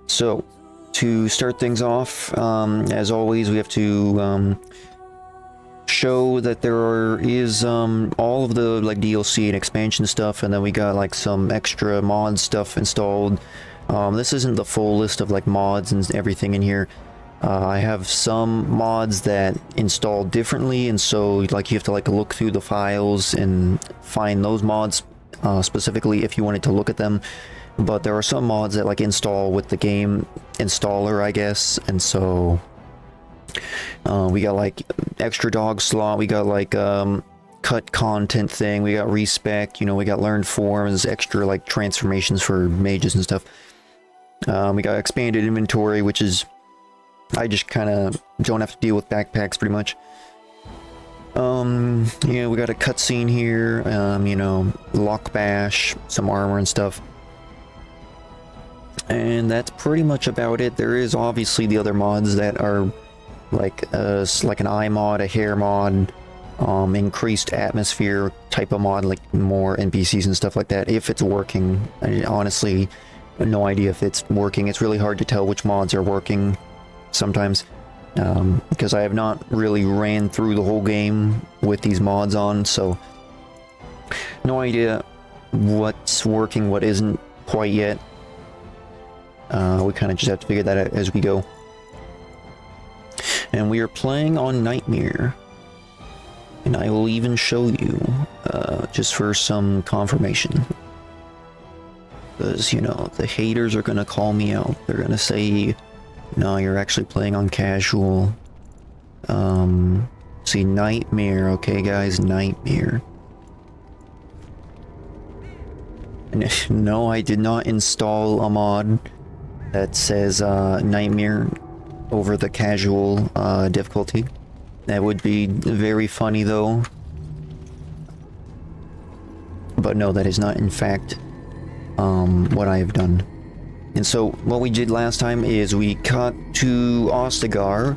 So, to start things off, as always, we have to show that is all of the like DLC and expansion stuff, and then we got like some extra mod stuff installed. This isn't the full list of like mods and everything in here. I have some mods that install differently, and so like you have to like look through the files and find those mods specifically if you wanted to look at them. But there are some mods that like install with the game installer, I guess, and so we got like extra dog slot, we got like cut content thing, we got respec, you know, we got learned forms, extra like transformations for mages and stuff. We got expanded inventory, which is I just kind of don't have to deal with backpacks pretty much. Yeah, we got a cutscene here, you know, lock bash, some armor and stuff. And that's pretty much about it. There is obviously the other mods that are like an eye mod, a hair mod, increased atmosphere type of mod, like more NPCs and stuff like that, if it's working. I honestly have no idea if it's working. It's really hard to tell which mods are working sometimes, because I have not really ran through the whole game with these mods on, so no idea what's working, what isn't quite yet. We kind of just have to figure that out as we go. And we are playing on Nightmare, and I will even show you just for some confirmation, because you know the haters are gonna call me out. They're gonna say, no, you're actually playing on casual. See, Nightmare, okay guys, Nightmare. No, I did not install a mod that says Nightmare over the casual difficulty. That would be very funny though. But no, that is not in fact what I have done. And so what we did last time is we cut to Ostagar,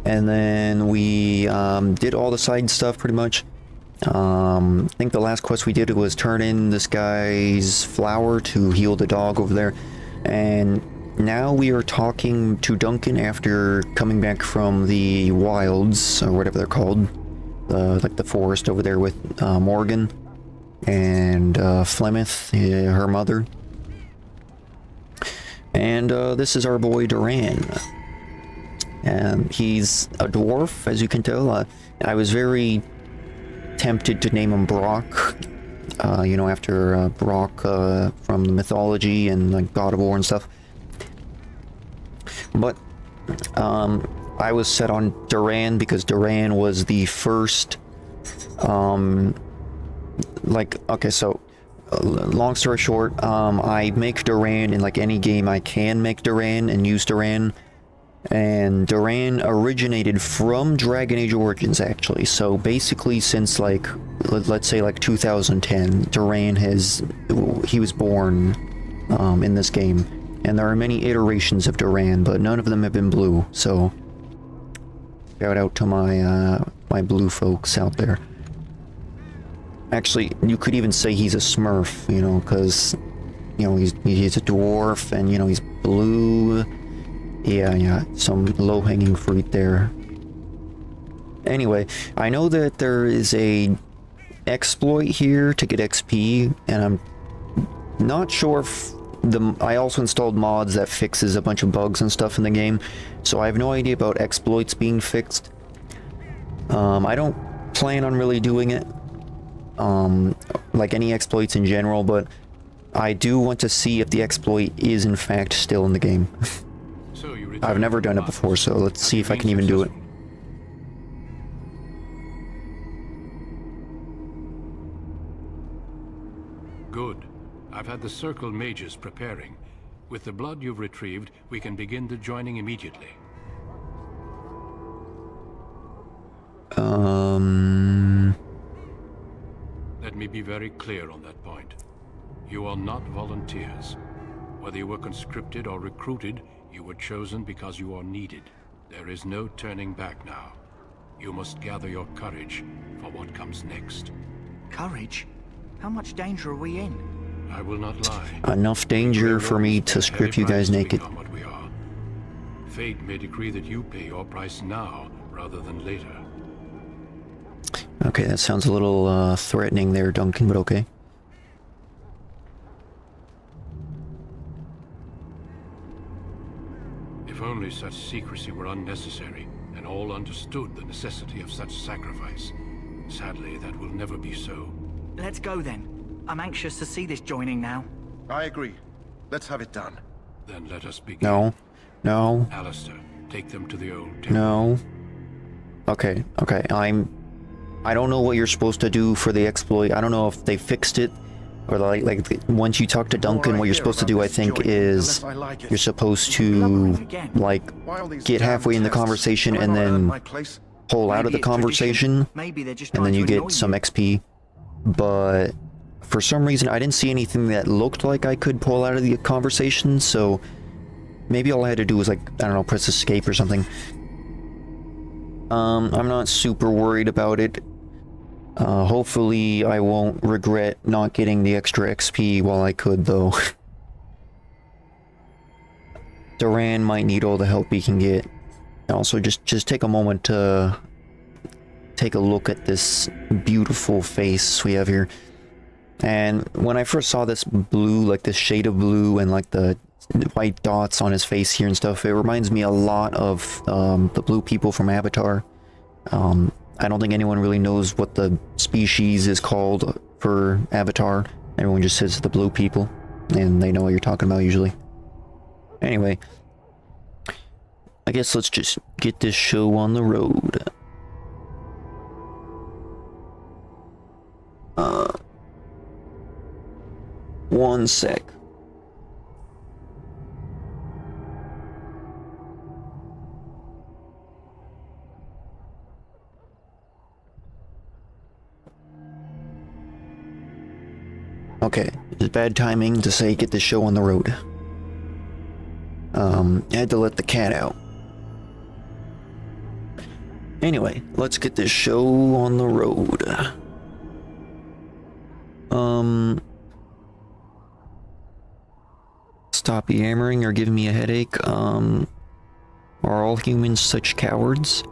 and then we did all the side stuff pretty much. I think the last quest we did was turn in this guy's flower to heal the dog over there. And now we are talking to Duncan after coming back from the wilds, or whatever they're called. Like the forest over there with Morgan and Flemeth, her mother. And this is our boy Duran. And he's a dwarf, as you can tell. I was very tempted to name him Brock, you know, after Brock from the mythology and like God of War and stuff. But I was set on Duran because Duran was the first, like, okay, so long story short, I make Duran in like any game I can make Duran and use Duran. And Duran originated from Dragon Age Origins, actually. So basically since like, let's say like 2010, Duran he was born in this game. And there are many iterations of Duran, but none of them have been blue. So shout out to my my blue folks out there. Actually, you could even say he's a Smurf, you know, because you know he's a dwarf and you know he's blue. Yeah, some low-hanging fruit there. Anyway, I know that there is a exploit here to get XP, and I'm not sure if I also installed mods that fixes a bunch of bugs and stuff in the game, so I have no idea about exploits being fixed. I don't plan on really doing it, like any exploits in general, but I do want to see if the exploit is in fact still in the game. I've never done it before, so let's see if I can even do it. Good. I've had the Circle mages preparing. With the blood you've retrieved, we can begin the joining immediately. Let me be very clear on that point. You are not volunteers. Whether you were conscripted or recruited, you were chosen because you are needed. There is no turning back now. You must gather your courage for what comes next. Courage? How much danger are we in? I will not lie. Enough danger for me to strip you guys naked. What we are. Fate may decree that you pay your price now rather than later. Okay, that sounds a little threatening there, Duncan, but okay. If only such secrecy were unnecessary, and all understood the necessity of such sacrifice. Sadly, that will never be so. Let's go then. I'm anxious to see this joining now. I agree. Let's have it done. Then let us begin. No. No. Alistair, take them to the old temple. No. Okay, okay, I don't know what you're supposed to do for the exploit. I don't know if they fixed it, or like once you talk to Duncan, what you're supposed to do, I think, is you're supposed to, like, get halfway in the conversation and then pull out of the conversation, and then you get some XP. But for some reason, I didn't see anything that looked like I could pull out of the conversation, so maybe all I had to do was, like, I don't know, press escape or something. I'm not super worried about it. Hopefully I won't regret not getting the extra XP while I could, though. Duran might need all the help he can get. Also, just take a moment to take a look at this beautiful face we have here. And when I first saw this blue, like this shade of blue and like the white dots on his face here and stuff, it reminds me a lot of the blue people from Avatar. I don't think anyone really knows what the species is called for Avatar. Everyone just says the blue people, and they know what you're talking about usually. Anyway, I guess let's just get this show on the road. One sec. Okay, it's bad timing to say get this show on the road. I had to let the cat out. Anyway, let's get this show on the road. Stop yammering or giving me a headache. Are all humans such cowards?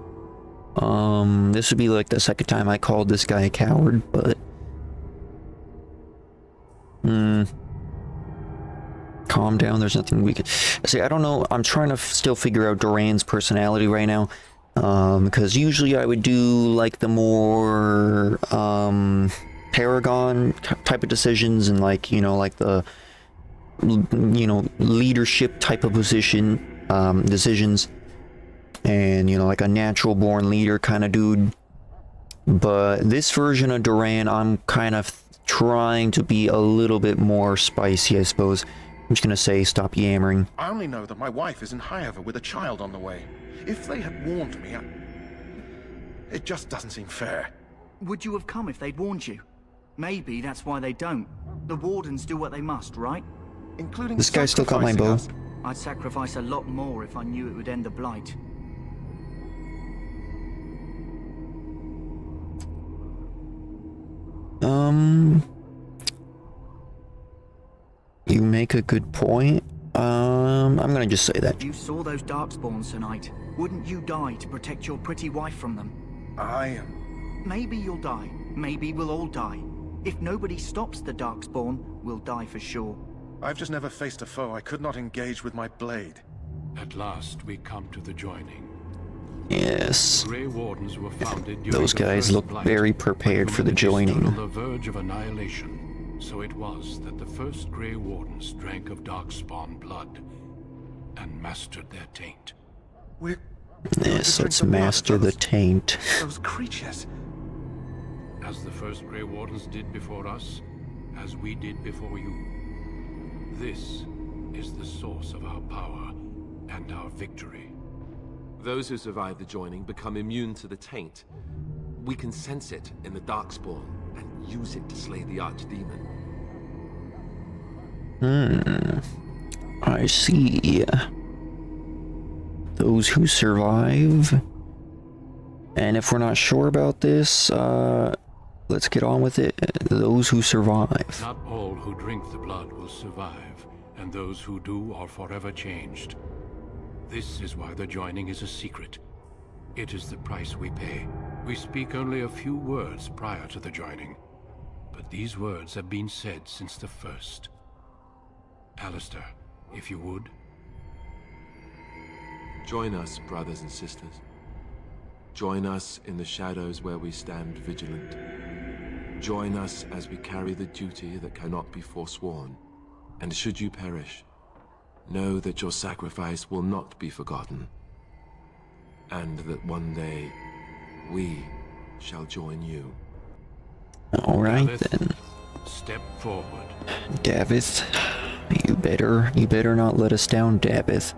This would be like the second time I called this guy a coward, but calm down, there's nothing we can see. I don't know, I'm trying to still figure out Duran's personality right now, because usually I would do like the more Paragon type of decisions, and like, you know, like the, you know, leadership type of position decisions, and, you know, like a natural born leader kind of dude. But this version of Duran, I'm kind of trying to be a little bit more spicy, I suppose. I'm just gonna say stop yammering. I only know that my wife is in Highover with a child on the way. If they had warned me, it just doesn't seem fair. Would you have come if they'd warned you? Maybe that's why they don't. The wardens do what they must, right? Including this guy still got my bow. I'd sacrifice a lot more if I knew it would end the blight. You make a good point. I'm gonna just say that. You saw those darkspawns tonight. Wouldn't you die to protect your pretty wife from them? Maybe you'll die. Maybe we'll all die. If nobody stops the darkspawn, we'll die for sure. I've just never faced a foe I could not engage with my blade. At last, we come to the joining. Yes. Grey Wardens were founded during Those guys look very prepared for the joining. On the verge of annihilation. So it was that the first Grey Wardens drank of darkspawn blood and mastered their taint. Yes, let's master the taint. Those creatures. As the first Grey Wardens did before us, as we did before you. This is the source of our power and our victory. Those who survive the joining become immune to the taint. We can sense it in the darkspawn and use it to slay the archdemon. I see. Those who survive. And if we're not sure about this, let's get on with it. Those who survive. Not all who drink the blood will survive, and those who do are forever changed. This is why the joining is a secret. It is the price we pay. We speak only a few words prior to the joining, but these words have been said since the first. Alistair, if you would. Join us, brothers and sisters. Join us in the shadows where we stand vigilant. Join us as we carry the duty that cannot be forsworn. And should you perish, know that your sacrifice will not be forgotten. And that one day, we shall join you. Alright Davith, then. step forward. Davith, you better not let us down, Davith.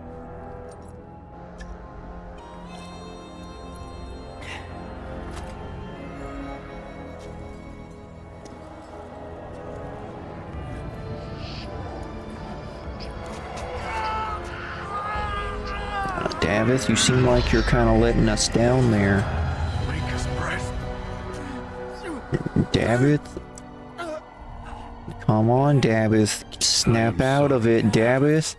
Davith, you seem like you're kind of letting us down there. Weakest breath. Davith? Come on, Davith. Snap out of it, Davith.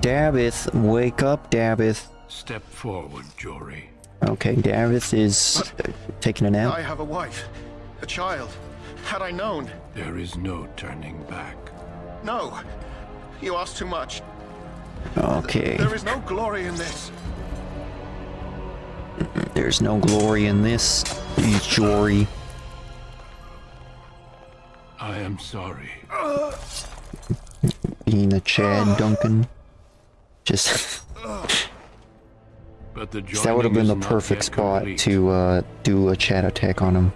Davith, wake up, Davith. Step forward, Jory. Okay, Davith is taking a nap. I have a wife, a child. Had I known. There is no turning back. No. You ask too much. Okay. There is no glory in this. There's no glory in this, Jory. I am sorry. Being a Chad Duncan. Just... But the that would have been the joining is not perfect yet spot complete. to do a Chad attack on him.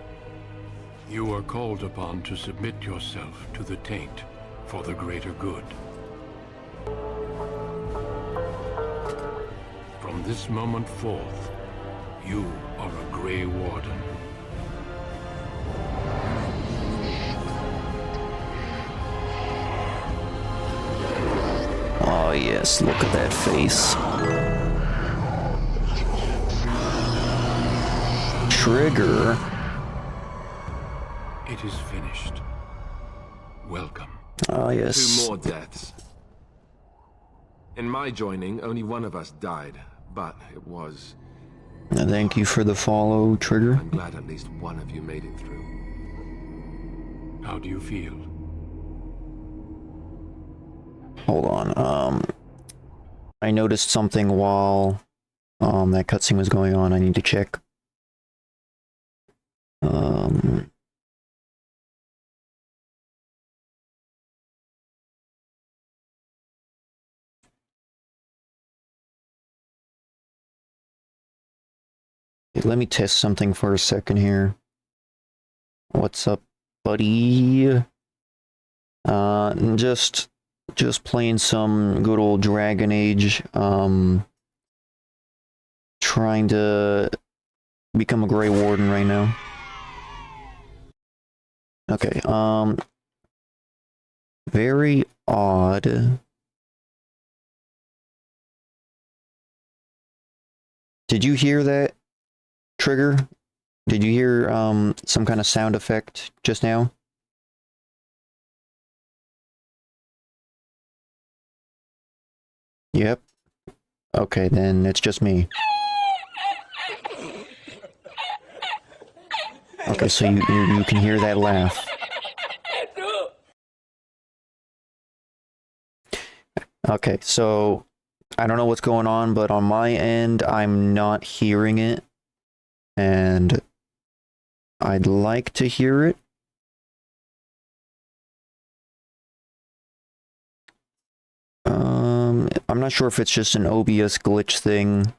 You are called upon to submit yourself to the taint for the greater good. From this moment forth, you are a Grey Warden. Oh yes, look at that face. Trigger. It is finished. Welcome. Oh yes. 2 more deaths. In my joining, only one of us died, but it was... Thank you for the follow, Trigger. I'm glad at least one of you made it through. How do you feel? Hold on. I noticed something while that cutscene was going on. I need to check. Let me test something for a second here. What's up, buddy? Just playing some good old Dragon Age. Trying to become a Grey Warden right now. Okay, very odd. Did you hear that, Trigger? Did you hear some kind of sound effect just now? Yep. Okay, then it's just me. Okay, so you can hear that laugh. Okay, so I don't know what's going on, but on my end, I'm not hearing it. And I'd like to hear it. I'm not sure if it's just an OBS glitch thing.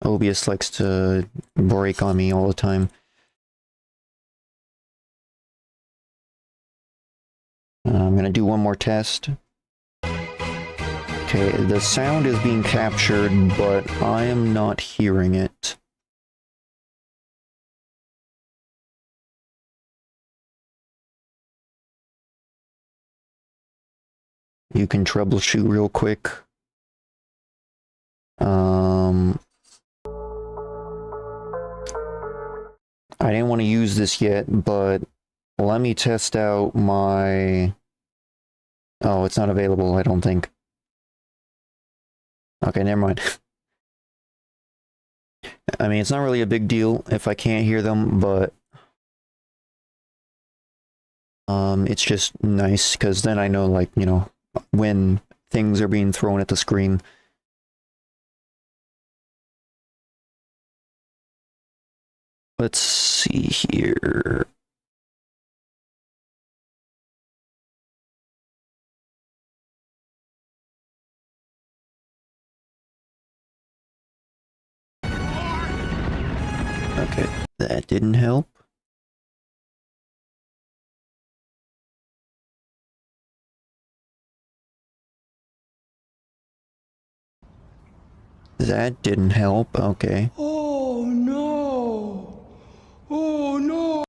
OBS likes to break on me all the time. I'm gonna do one more test. Okay, the sound is being captured, but I am not hearing it. You can troubleshoot real quick. I didn't want to use this yet, but let me test out my... Oh, it's not available, I don't think. Okay, never mind. I mean, it's not really a big deal if I can't hear them, but... it's just nice, because then I know, like, you know, when things are being thrown at the screen. Let's see here. Okay, that didn't help. That didn't help, okay. Oh no! Oh no!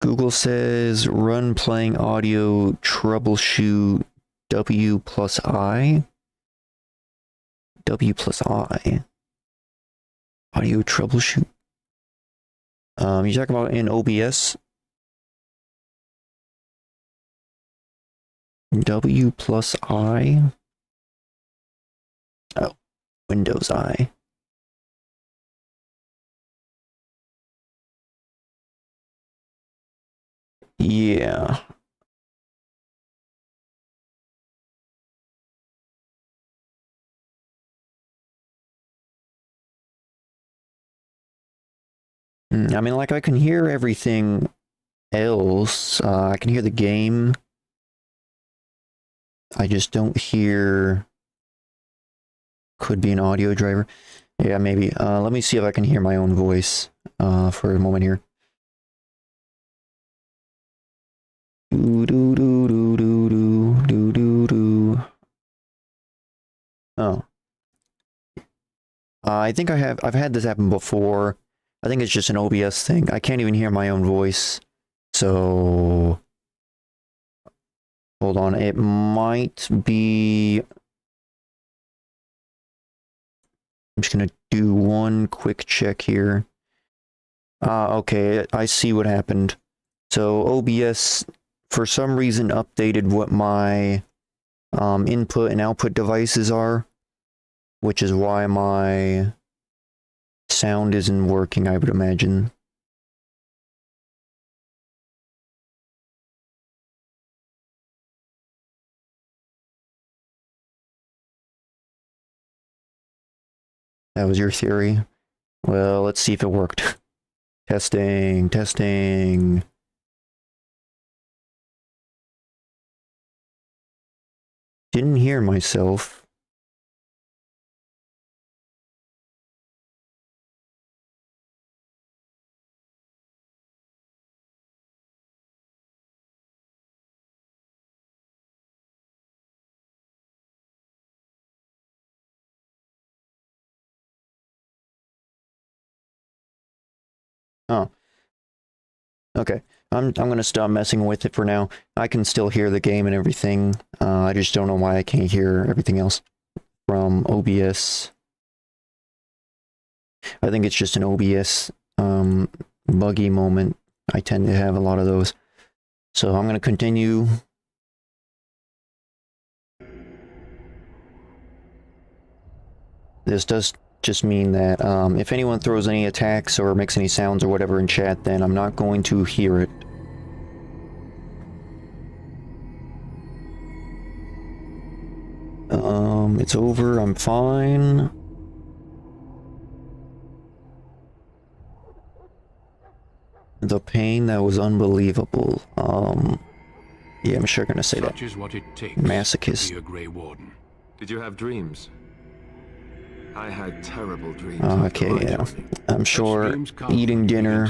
Google says run playing audio troubleshoot W plus I. W plus I. Audio troubleshoot. You talking about in OBS? W plus I. Oh, Windows I. Yeah. I mean, like, I can hear everything else. I can hear the game. I just don't hear... Could be an audio driver. Yeah, maybe. Let me see if I can hear my own voice for a moment here. Do do do do do do do do do. Oh. I think I've had this happen before. I think it's just an OBS thing. I can't even hear my own voice. So... Hold on, it might be... I'm just gonna do one quick check here. Okay, I see what happened. So OBS, for some reason, updated what my input and output devices are, which is why my sound isn't working, I would imagine. That was your theory? Well, let's see if it worked. Testing, testing. Didn't hear myself. Oh. Okay. I'm gonna stop messing with it for now. I can still hear the game and everything. I just don't know why I can't hear everything else from OBS. I think it's just an OBS buggy moment. I tend to have a lot of those. So I'm gonna continue. This does just mean that if anyone throws any attacks or makes any sounds or whatever in chat, then I'm not going to hear it. It's over, I'm fine. The pain, that was unbelievable. Yeah, I'm sure gonna say that. Such is what it takes Masochist. to be a Grey Warden. Did you have dreams? I had terrible dreams. Okay, yeah. I'm sure eating dinner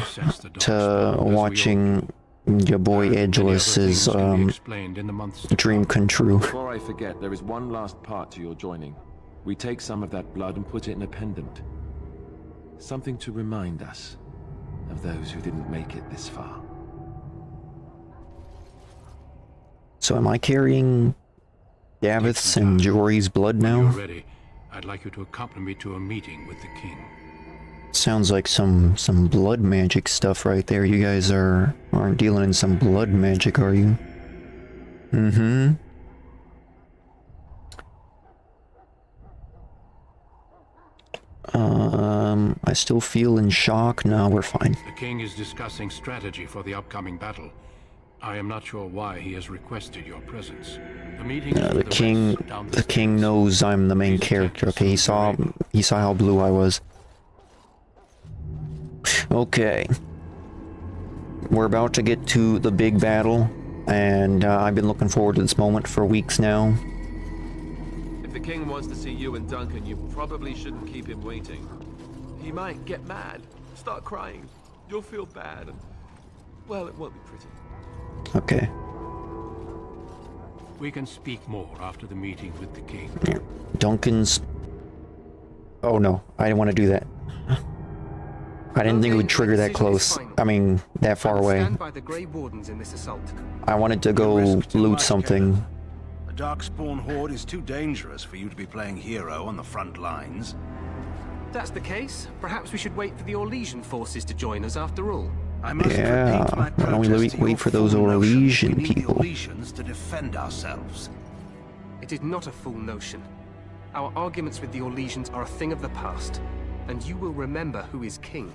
to watching your boy EdgeLess is a dream come true. Before I forget, there is one last part to your joining. We take some of that blood and put it in a pendant. Something to remind us of those who didn't make it this far. So am I carrying Davith's and Jory's blood When now? you're ready, I'd like you to accompany me to a meeting with the king. Sounds like some blood magic stuff right there. You guys aren't dealing in some blood magic, are you? Mm-hmm. I still feel in shock. No, we're fine. The king is discussing strategy for the upcoming battle. I am not sure why he has requested your presence. The meeting is with The king knows I'm the main character. Okay, he saw how blue I was. Okay. We're about to get to the big battle, and I've been looking forward to this moment for weeks now. If the king wants to see you and Duncan, you probably shouldn't keep him waiting. He might get mad, start crying. You'll feel bad, and, well, it won't be pretty. Okay. We can speak more after the meeting with the king. Duncan's... Oh no, I didn't want to do that. I didn't think it would trigger that close. I mean, that far away. Stand by the Grey Wardens in this assault. I wanted to go loot something. The Darkspawn Horde is too dangerous for you to be playing hero on the front lines. If that's the case, perhaps we should wait for the Orlesian forces to join us after all. I must Yeah, repeat my why don't we protest to wait your for those fool notion. Orlesian We need people? the Orlesians to defend ourselves. It is not a fool notion. Our arguments with the Orlesians are a thing of the past, and you will remember who is king.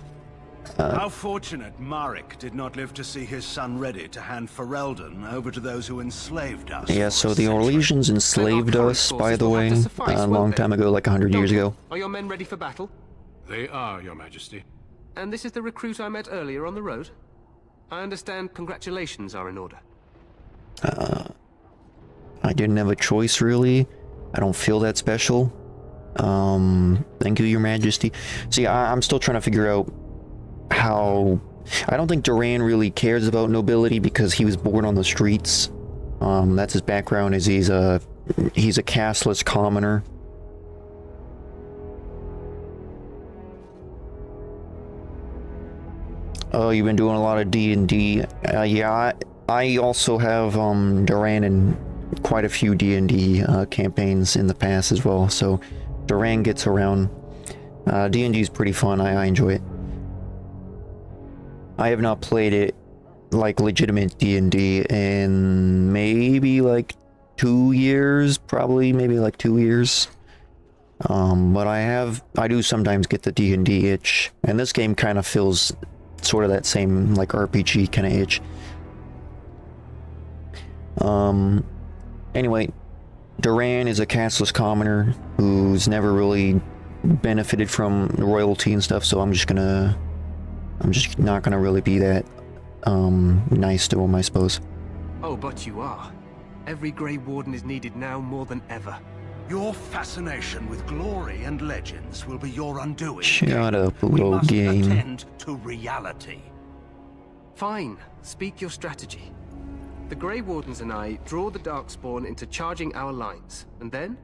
How fortunate Marek did not live to see his son ready to hand Ferelden over to those who enslaved us. Yeah, for so a the century. Orlesians enslaved us, by the way, a long time ago, like 100 years ago. Are your men ready for battle? They are, your majesty. And this is the recruit I met earlier on the road? I understand congratulations are in order. I didn't have a choice, really. I don't feel that special. Thank you, your majesty. See, I'm still trying to figure out how... I don't think Duran really cares about nobility because he was born on the streets. That's his background, is he's a casteless commoner. Oh, you've been doing a lot of D&D. Yeah, I also have Duran in quite a few D&D campaigns in the past as well, so Duran gets around. D&D is pretty fun. I enjoy it. I have not played it like legitimate D&D in maybe like 2 years, probably maybe like 2 years. But I do sometimes get the D&D itch, and this game kind of feels sort of that same like RPG kind of itch. Anyway, Duran is a casteless commoner who's never really benefited from royalty and stuff, so I'm just not gonna really be that nice to him, I suppose. Oh, but you are. Every Grey Warden is needed now more than ever. Your fascination with glory and legends will be your undoing. Shut up, We little must game. attend to reality. Fine, speak your strategy. The Grey Wardens and I draw the Darkspawn into charging our lines, and then?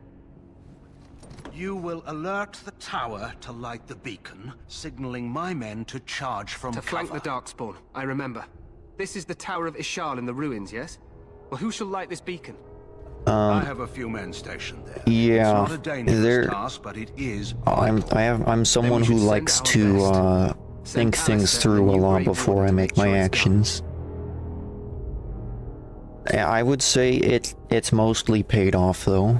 You will alert the tower to light the beacon, signaling my men to charge from To cover. flank the Darkspawn, I remember. This is the Tower of Ishal in the ruins, yes? Well, who shall light this beacon? I have a few men stationed there. Yeah, It's not a dangerous there- task, but it is. I'm someone who should send likes our to best. think Send things Alistair through and a the new lot Grey before Warden I to make my sure it's actions. Yeah, I would say it's mostly paid off though.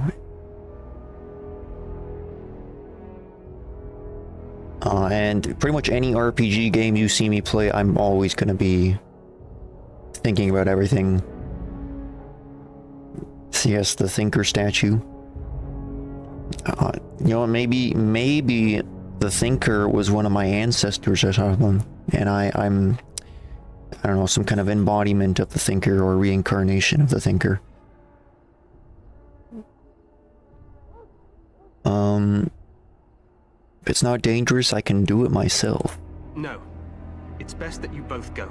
And pretty much any RPG game you see me play, I'm always gonna be thinking about everything. So yes, the Thinker statue. You know, maybe the Thinker was one of my ancestors or something, and I don't know, some kind of embodiment of the Thinker or reincarnation of the Thinker. If it's not dangerous, I can do it myself. No. It's best that you both go.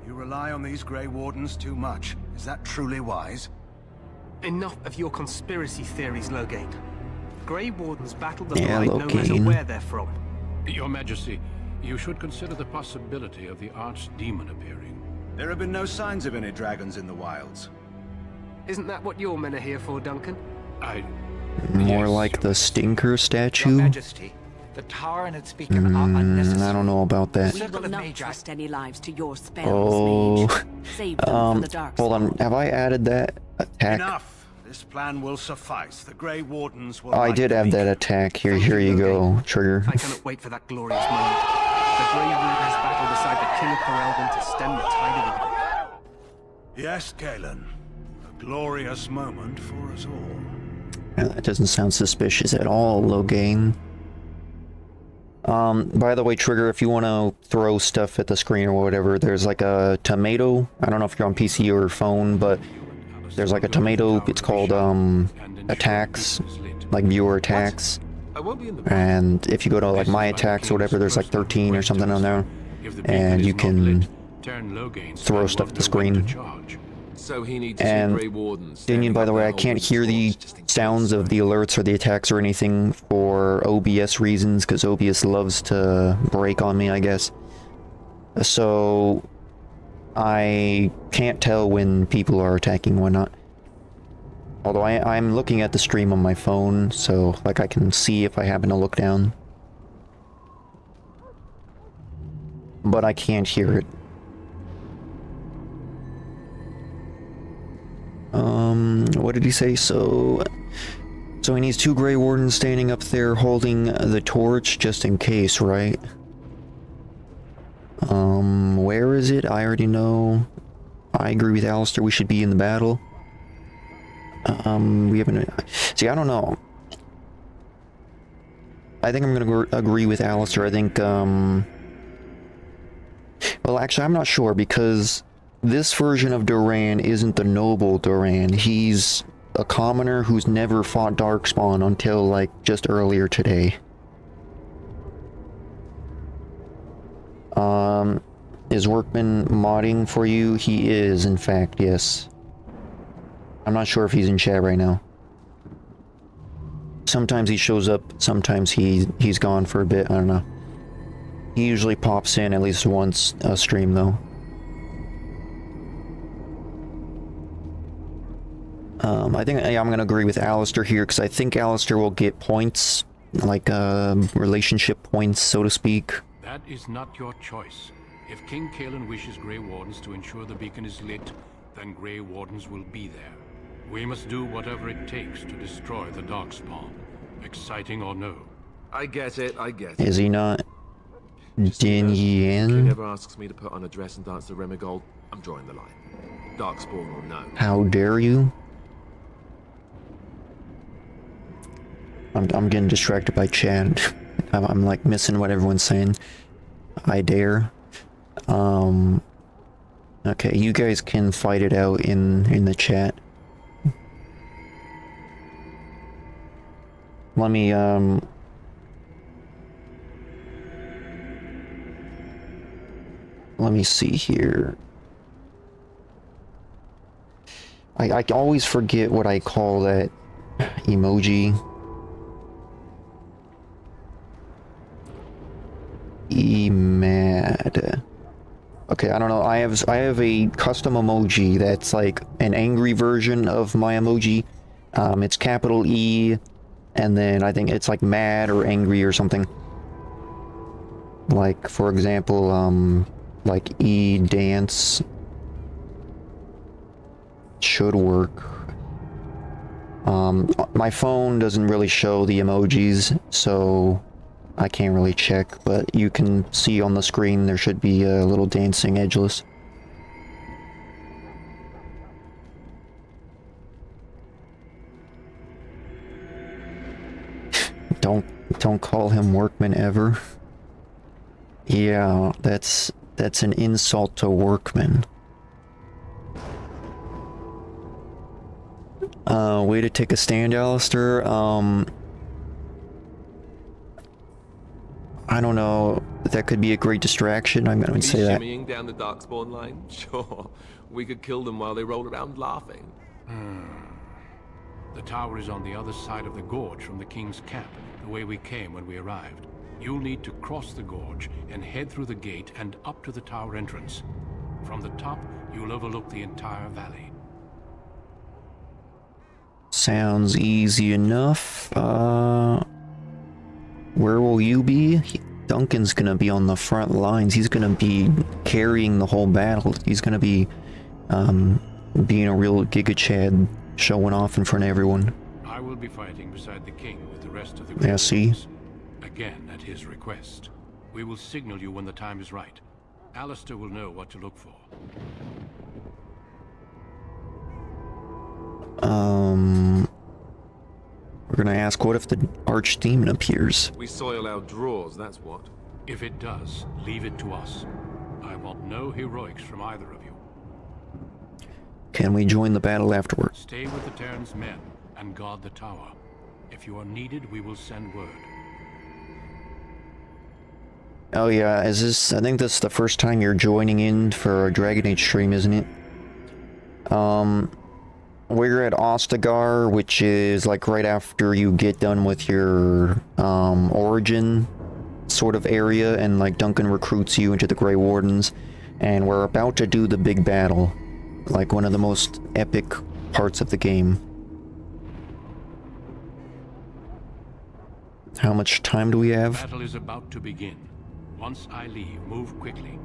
You rely on these Grey Wardens too much. Is that truly wise? Enough of your conspiracy theories, Loghain. Grey Wardens battle the Yeah, light no matter Loghain. where they're from. Your majesty, you should consider the possibility of the archdemon appearing. There have been no signs of any dragons in the wilds. Isn't that what your men are here for, Duncan? More Yes, like Your the Majesty. stinker Your statue? Majesty, the tower and its beacon are unnecessary. I don't know about that. We Circle will of not Magi- trust any lives to your spells, Oh, mage. Save them for the dark hold on. spawn. Have I added that attack? Enough! This plan will suffice. The Grey Wardens will... I light did the have that beacon. attack. Here you go, Trigger. I cannot wait for that glorious moment. The Grey Wardens battle beside the King of Ferelden to stem the tide of evil. Yes, Galen. A glorious moment for us all. That doesn't sound suspicious at all, Logain. By the way, Trigger, if you want to throw stuff at the screen or whatever, there's like a tomato. I don't know if you're on PC or phone, but there's like a tomato. It's called, attacks, like viewer attacks. I won't be in the And if you go to like my attacks or whatever, there's like 13 or something on there. And you can throw stuff at the screen. So he needs And Grey Wardens. Dinian, by the way, I can't hear the sounds of the alerts or the attacks or anything for OBS reasons, because OBS loves to break on me, I guess. So I can't tell when people are attacking and whatnot. Although I'm looking at the stream on my phone, so like I can see if I happen to look down. But I can't hear it. What did he say? So he needs 2 Grey Wardens standing up there holding the torch just in case, right? Where is it? I already know. I agree with Alistair, we should be in the battle. We haven't... See, I don't know. I think I'm gonna agree with Alistair. I think, well, actually, I'm not sure, because this version of Duran isn't the noble Duran. He's a commoner who's never fought Darkspawn until, like, just earlier today. Is Workman modding for you? He is, in fact, yes. I'm not sure if he's in chat right now. Sometimes he shows up, sometimes he's gone for a bit, I don't know. He usually pops in at least once a stream, though. I think I'm gonna agree with Alistair here, because I think Alistair will get points, like relationship points, so to speak. That is not your choice. If King Kalen wishes Grey Wardens to ensure the beacon is lit, then Grey Wardens will be there. We must do whatever it takes to destroy the Darkspawn, exciting or no. I get it, I get it. Is he not? King Dinian? ever asks me to put on a dress and dance to Remigold, I'm drawing the line. Darkspawn will know. How dare you? I'm getting distracted by chat. I'm like missing what everyone's saying. I dare. Okay, you guys can fight it out in the chat. Let me see here. I always forget what I call that emoji. Mad. Okay, I don't know. I have a custom emoji that's like an angry version of my emoji. It's capital E, and then I think it's like mad or angry or something. Like, for example, like E dance should work. My phone doesn't really show the emojis, so I can't really check, but you can see on the screen there should be a little dancing EdgeLess. Don't call him Workman ever. Yeah, that's an insult to Workman. Way to take a stand, Alistair. I don't know. That could be a great distraction. I'm going to say that. Shimmying down the Darkspawn line? Sure. We could kill them while they roll around laughing. The tower is on the other side of the gorge from the King's camp, the way we came when we arrived. You'll need to cross the gorge and head through the gate and up to the tower entrance. From the top, you'll overlook the entire valley. Sounds easy enough. Where will you be? Duncan's gonna be on the front lines. He's gonna be carrying the whole battle. He's gonna be being a real Giga Chad, showing off in front of everyone. I will be fighting beside the king with the rest of the Yeah, see? Again, at his request. We will signal you when the time is right. Alistair will know what to look for. We're gonna ask, what if the archdemon appears? We soil our drawers, that's what. If it does, leave it to us. I want no heroics from either of you. Can we join the battle afterwards? Stay with the Terran's men and guard the tower. If you are needed, we will send word. Oh yeah, I think this is the first time you're joining in for a Dragon Age stream, isn't it? We're at Ostagar, which is like right after you get done with your origin sort of area, and like Duncan recruits you into the Grey Wardens, and we're about to do the big battle, like one of the most epic parts of the game. How much time do we have? The battle is about to begin. Once I leave, move quickly.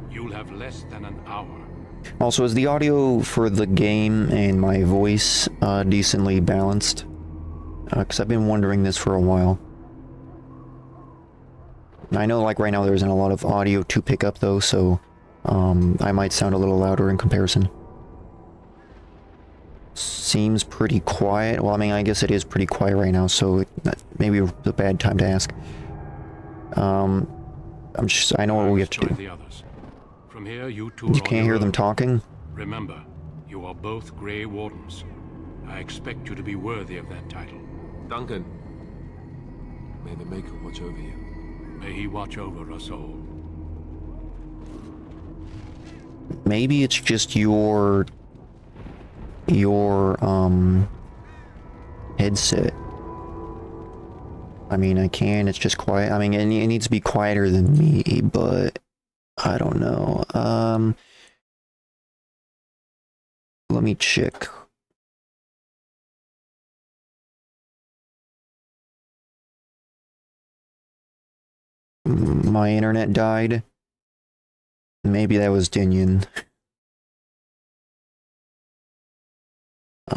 You'll have less than an hour. Also, is the audio for the game and my voice decently balanced? Because I've been wondering this for a while. I know, like, right now there isn't a lot of audio to pick up, though, so I might sound a little louder in comparison. Seems pretty quiet. Well, I mean, I guess it is pretty quiet right now, so maybe a bad time to ask. I know what we have to do. The others. From here, you two You can't hear them talking? Remember, you are both Grey Wardens. I expect you to be worthy of that title. Duncan, may the Maker watch over you. May he watch over us all. Maybe it's just your headset. I mean, it's just quiet. I mean, it needs to be quieter than me, but I don't know. Let me check. My internet died. Maybe that was Dinian.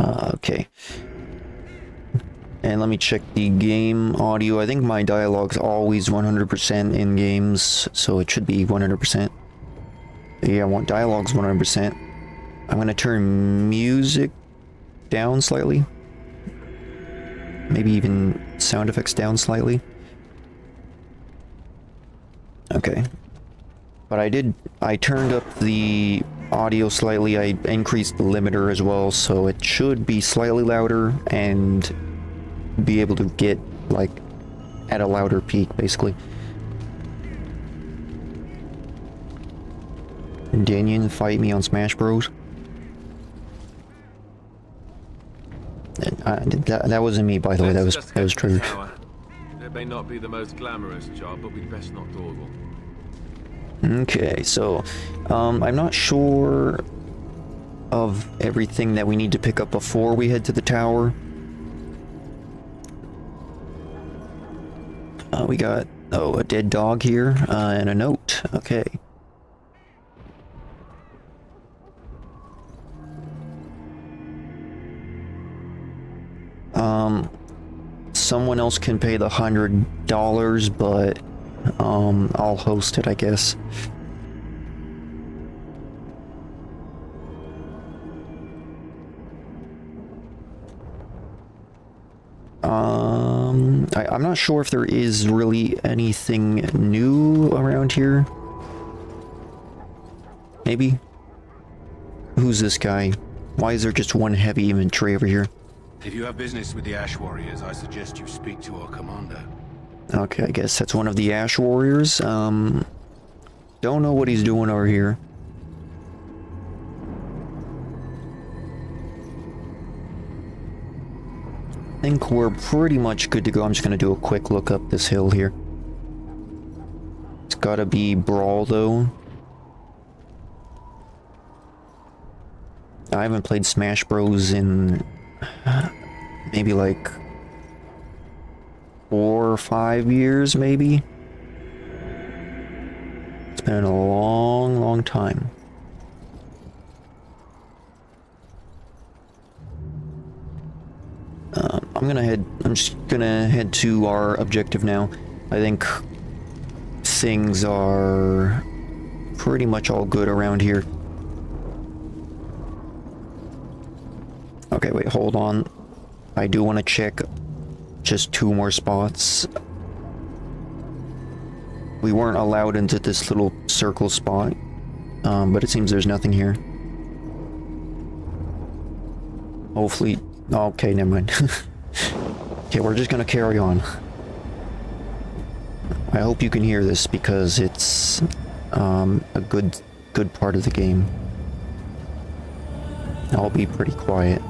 Okay. And let me check the game audio. I think my dialogue's always 100% in games, so it should be 100%. Yeah, I want dialogue's 100%. I'm gonna turn music down slightly. Maybe even sound effects down slightly. Okay. But I turned up the audio slightly. I increased the limiter as well, so it should be slightly louder and be able to get, like, at a louder peak, basically. Daniel, fight me on Smash Bros. That wasn't me, by the way. That was true. It may not be the most glamorous job, but we'd best not dawdle. Okay, so I'm not sure of everything that we need to pick up before we head to the tower. We got, a dead dog here, and a note. Okay. Someone else can pay the $100, but, I'll host it, I guess. I'm not sure if there is really anything new around here. Maybe? Who's this guy? Why is there just one heavy inventory over here? If you have business with the Ash Warriors, I suggest you speak to our commander. Okay, I guess that's one of the Ash Warriors. Don't know what he's doing over here. I think we're pretty much good to go. I'm just gonna do a quick look up this hill here. It's gotta be Brawl, though. I haven't played Smash Bros. In maybe like 4 or 5 years, maybe. It's been a long, long time. I'm just gonna head to our objective now. I think things are pretty much all good around here. Okay, wait, hold on. I do want to check just 2 more spots. We weren't allowed into this little circle spot, but it seems there's nothing here. Hopefully... Okay, never mind. Okay, we're just gonna carry on. I hope you can hear this because it's a good part of the game. I'll be pretty quiet.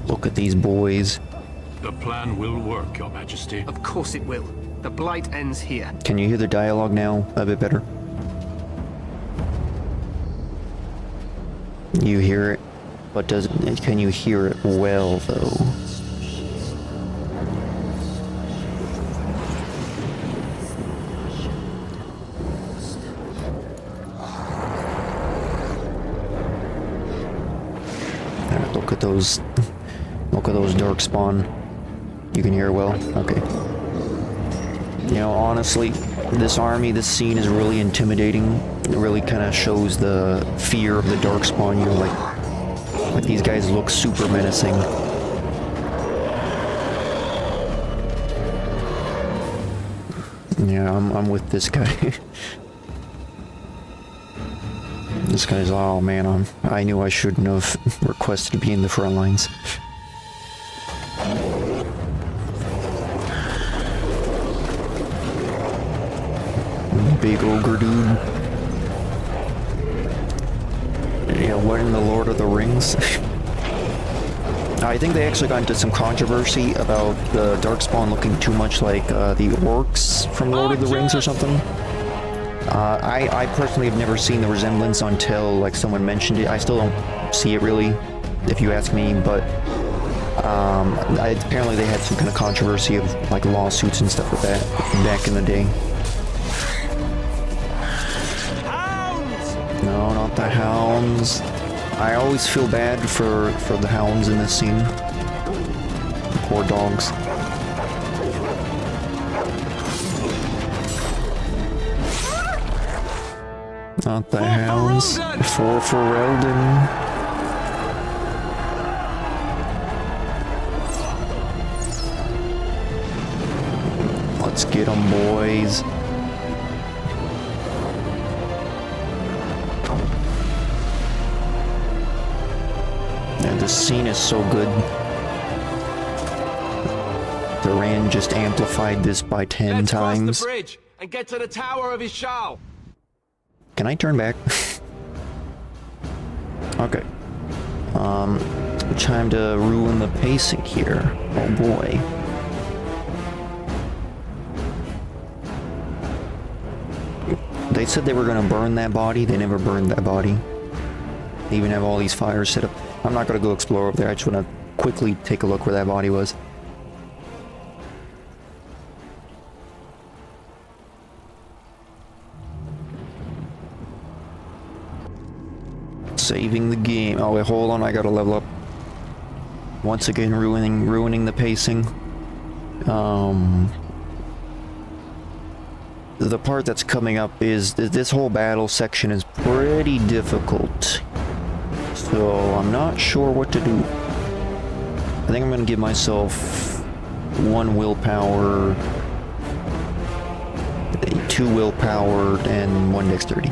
Look at these boys. The plan will work, Your Majesty. Of course it will. The blight ends here. Can you hear the dialogue now a bit better? You hear it, but can you hear it well though? Alright, look at those darkspawn. You can hear it well? Okay. You know, honestly, this army, this scene is really intimidating. It really kind of shows the fear of the darkspawn. You know, like these guys look super menacing. Yeah, I'm with this guy. This guy's, oh man, I knew I shouldn't have requested to be in the front lines. Big ogre dude. Yeah, what in the Lord of the Rings? I think they actually got into some controversy about the Darkspawn looking too much like the orcs from Lord of the Rings or something. I personally have never seen the resemblance until like someone mentioned it. I still don't see it really, if you ask me, but apparently they had some kind of controversy of like lawsuits and stuff with that back in the day. No, not the hounds. I always feel bad for the hounds in this scene. The poor dogs. Not the hounds. For Ferelden. Let's get them, boys. The scene is so good. Duran just amplified this by 10 times. Cross the bridge and get to the Tower of Ishal. Can I turn back? Okay. Time to ruin the pacing here. Oh boy. They said they were gonna burn that body. They never burned that body. They even have all these fires set up. I'm not gonna go explore over there. I just wanna quickly take a look where that body was. Saving the game. Oh wait, hold on. I gotta level up. Once again, ruining the pacing. The part that's coming up is this whole battle section is pretty difficult. So I'm not sure what to do. I think I'm gonna give myself 1 willpower, 2 willpower, and 1 dexterity.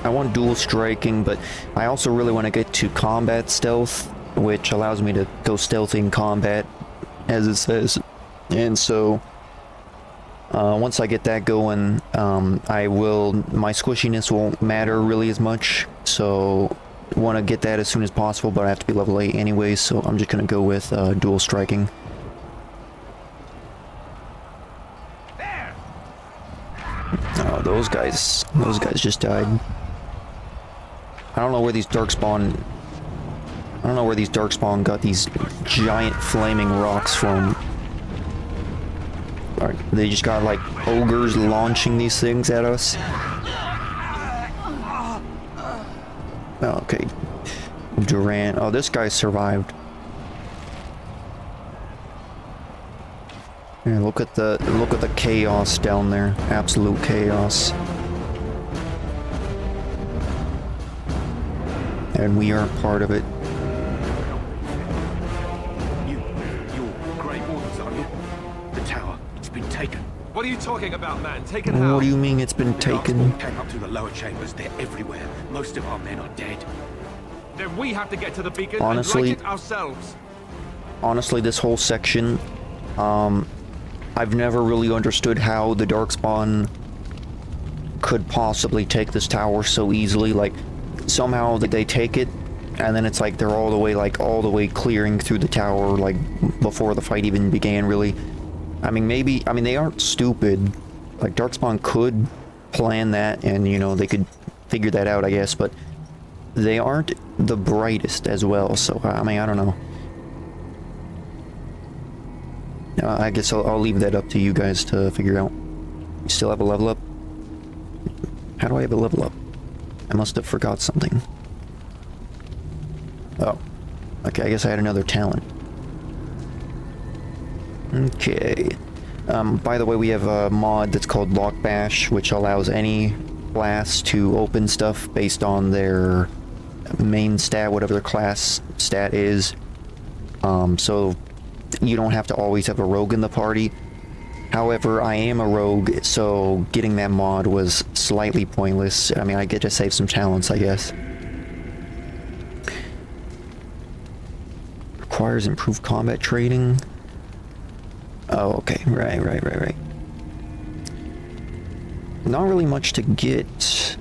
I want dual striking, but I also really want to get to combat stealth, which allows me to go stealthy in combat, as it says. And so once I get that going, my squishiness won't matter really as much, so want to get that as soon as possible, but I have to be level 8 anyways, so I'm just going to go with dual striking. Oh, those guys just died. I don't know where these darkspawn got these giant flaming rocks from. Alright, they just got like ogres launching these things at us. Oh, okay. Duran. Oh, this guy survived. Yeah, look at the chaos down there. Absolute chaos. And we are part of it. You're Grey Wardens, aren't you? The tower, it's been taken. What are you talking about, man? Taken how? What do you mean it's been taken? The came up through the lower chambers. They're everywhere. Most of our men are dead. Then we have to get to the beacon Honestly, and light it ourselves. Honestly, this whole section, I've never really understood how the Darkspawn could possibly take this tower so easily. Like, somehow they take it, and then it's like they're all the way clearing through the tower, like, before the fight even began, really. I mean, they aren't stupid. Like, Darkspawn could plan that, and, you know, they could figure that out, I guess, but they aren't the brightest as well, so, I mean, I don't know. I guess I'll leave that up to you guys to figure out. You still have a level up? How do I have a level up? I must have forgot something. Oh. Okay, I guess I had another talent. Okay. By the way, we have a mod that's called Lock Bash, which allows any class to open stuff based on their main stat, whatever their class stat is. So you don't have to always have a rogue in the party. However, I am a rogue, so getting that mod was slightly pointless. I mean, I get to save some talents, I guess. Requires improved combat training. Oh, okay. Right. Not really much to get.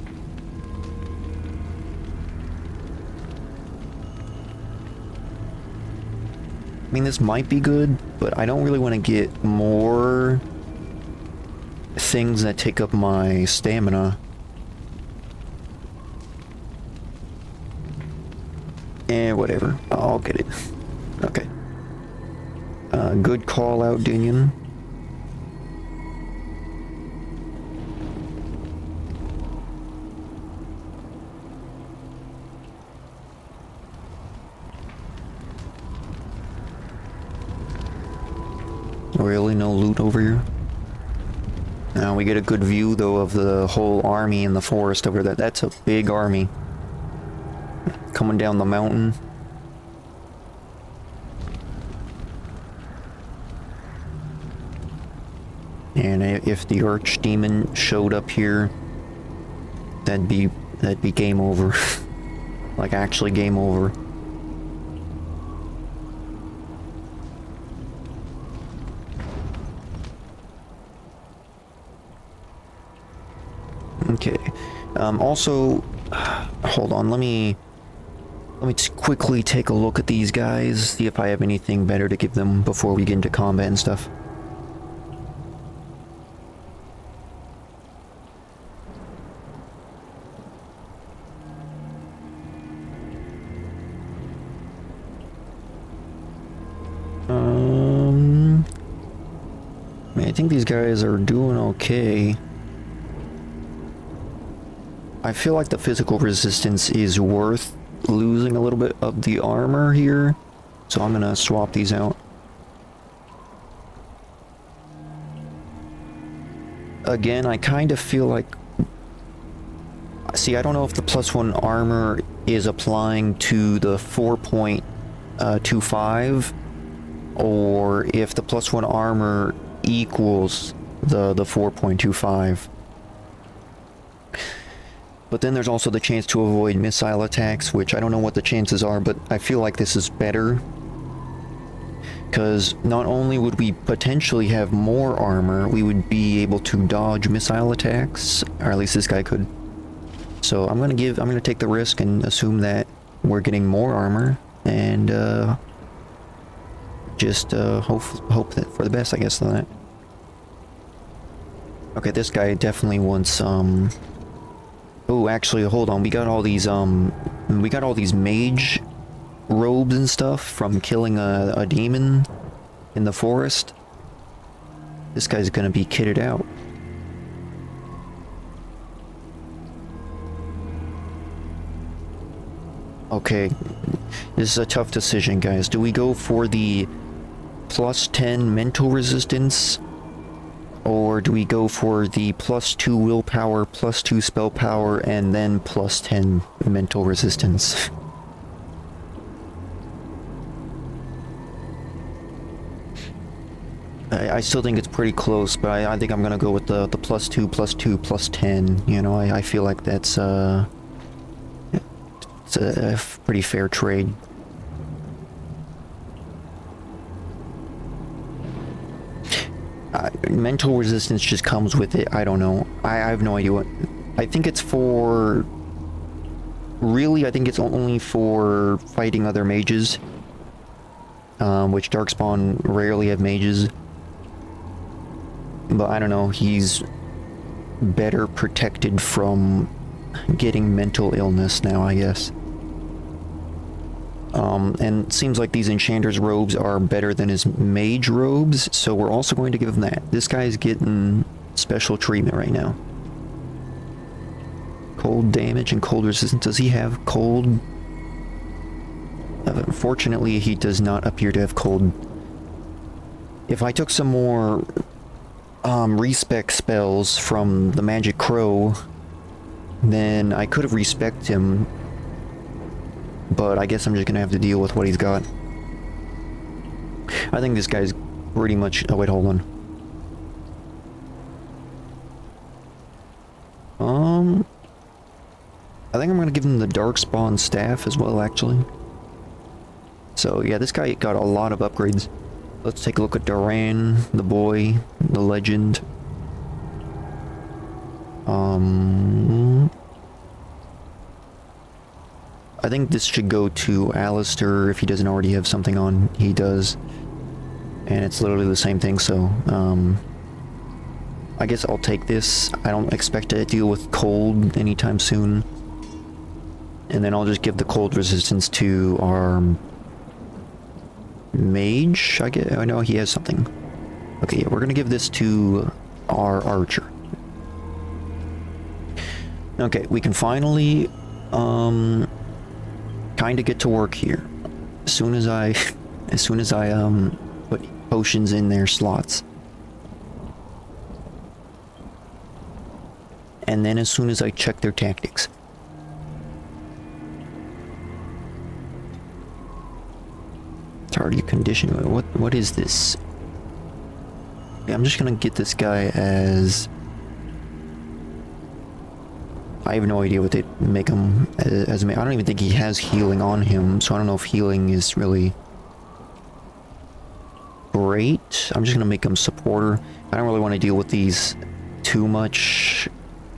I mean, this might be good, but I don't really want to get more things that take up my stamina. Whatever. I'll get it. Okay. Good call out, Dunion. Really, no loot over here? Now we get a good view, though, of the whole army in the forest over there. That's a big army. Coming down the mountain. And if the archdemon showed up here, that'd be game over. Like, actually game over. Okay. Also, hold on. Let me quickly take a look at these guys, see if I have anything better to give them before we get into combat and stuff. I think these guys are doing okay. I feel like the physical resistance is worth losing a little bit of the armor here, so I'm gonna swap these out. Again, I kind of feel like... See, I don't know if the +1 armor is applying to the 4.25, or if the +1 armor equals the 4.25. But then there's also the chance to avoid missile attacks, which I don't know what the chances are, but I feel like this is better. Because not only would we potentially have more armor, we would be able to dodge missile attacks, or at least this guy could. So I'm gonna take the risk and assume that we're getting more armor, and just hope that for the best, I guess, on that. Okay, this guy definitely wants oh, actually, hold on. We got all these mage robes and stuff from killing a demon in the forest. This guy's gonna be kitted out. Okay, this is a tough decision, guys. Do we go for the plus 10 mental resistance, or do we go for the plus 2 willpower, plus 2 spell power, and then plus 10 mental resistance? I still think it's pretty close, but I think I'm gonna go with the plus 2, plus 2, plus 10. You know, I feel like that's it's a pretty fair trade. Mental resistance just comes with it. I don't know. I have no idea what. I think it's for. Really, I think it's only for fighting other mages. Which Darkspawn rarely have mages. But I don't know, he's better protected from getting mental illness now, I guess. And it seems like these Enchanter's robes are better than his mage robes, so we're also going to give him that. This guy's getting special treatment right now. Cold damage and cold resistance. Does he have cold? Unfortunately, he does not appear to have cold. If I took some more respec spells from the Magic Crow, then I could have respected him, but I guess I'm just gonna have to deal with what he's got. I think this guy's pretty much... oh wait, hold on. I think I'm gonna give him the Darkspawn staff as well, actually. So yeah, this guy got a lot of upgrades. Let's take a look at Duran, the boy, the legend. I think this should go to Alistair if he doesn't already have something on. He does. And it's literally the same thing, so, I guess I'll take this. I don't expect to deal with cold anytime soon. And then I'll just give the cold resistance to our mage, I guess. I know he has something. Okay, yeah, we're gonna give this to our archer. Okay, we can finally kind of get to work here. As soon as I put potions in their slots. And then as soon as I check their tactics. Target condition. What is this? Yeah, I'm just gonna get this guy as... I have no idea what they make him as. I don't even think he has healing on him, so I don't know if healing is really great. I'm just gonna make him supporter. I don't really want to deal with these too much,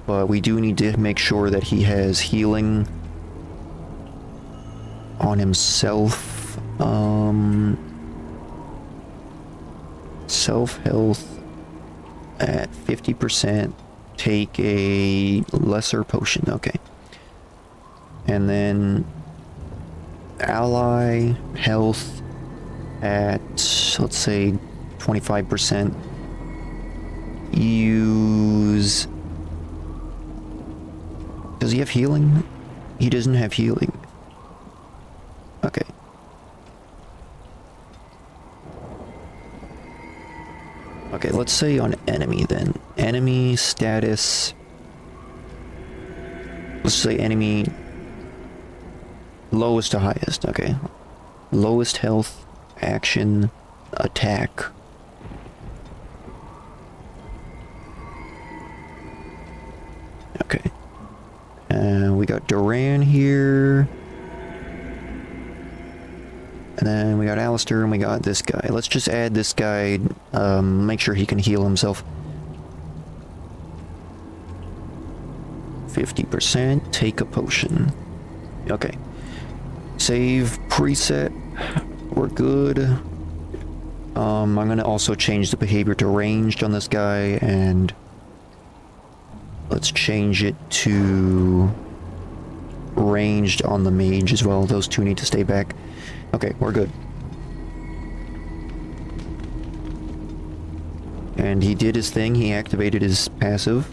but we do need to make sure that he has healing on himself. Self-health at 50%. Take a lesser potion. Okay. And then ally health at, let's say, 25%. Use... Does he have healing? He doesn't have healing. Okay. Okay, let's say on enemy then. Enemy status. Let's say enemy lowest to highest. Okay. Lowest health, action, attack. Okay. We got Duran here. And then we got Alistair, and we got this guy. Let's just add this guy, make sure he can heal himself. 50%, take a potion. Okay. Save preset. We're good. I'm gonna also change the behavior to ranged on this guy, and let's change it to ranged on the mage as well. Those two need to stay back. Okay, we're good. And he did his thing. He activated his passive.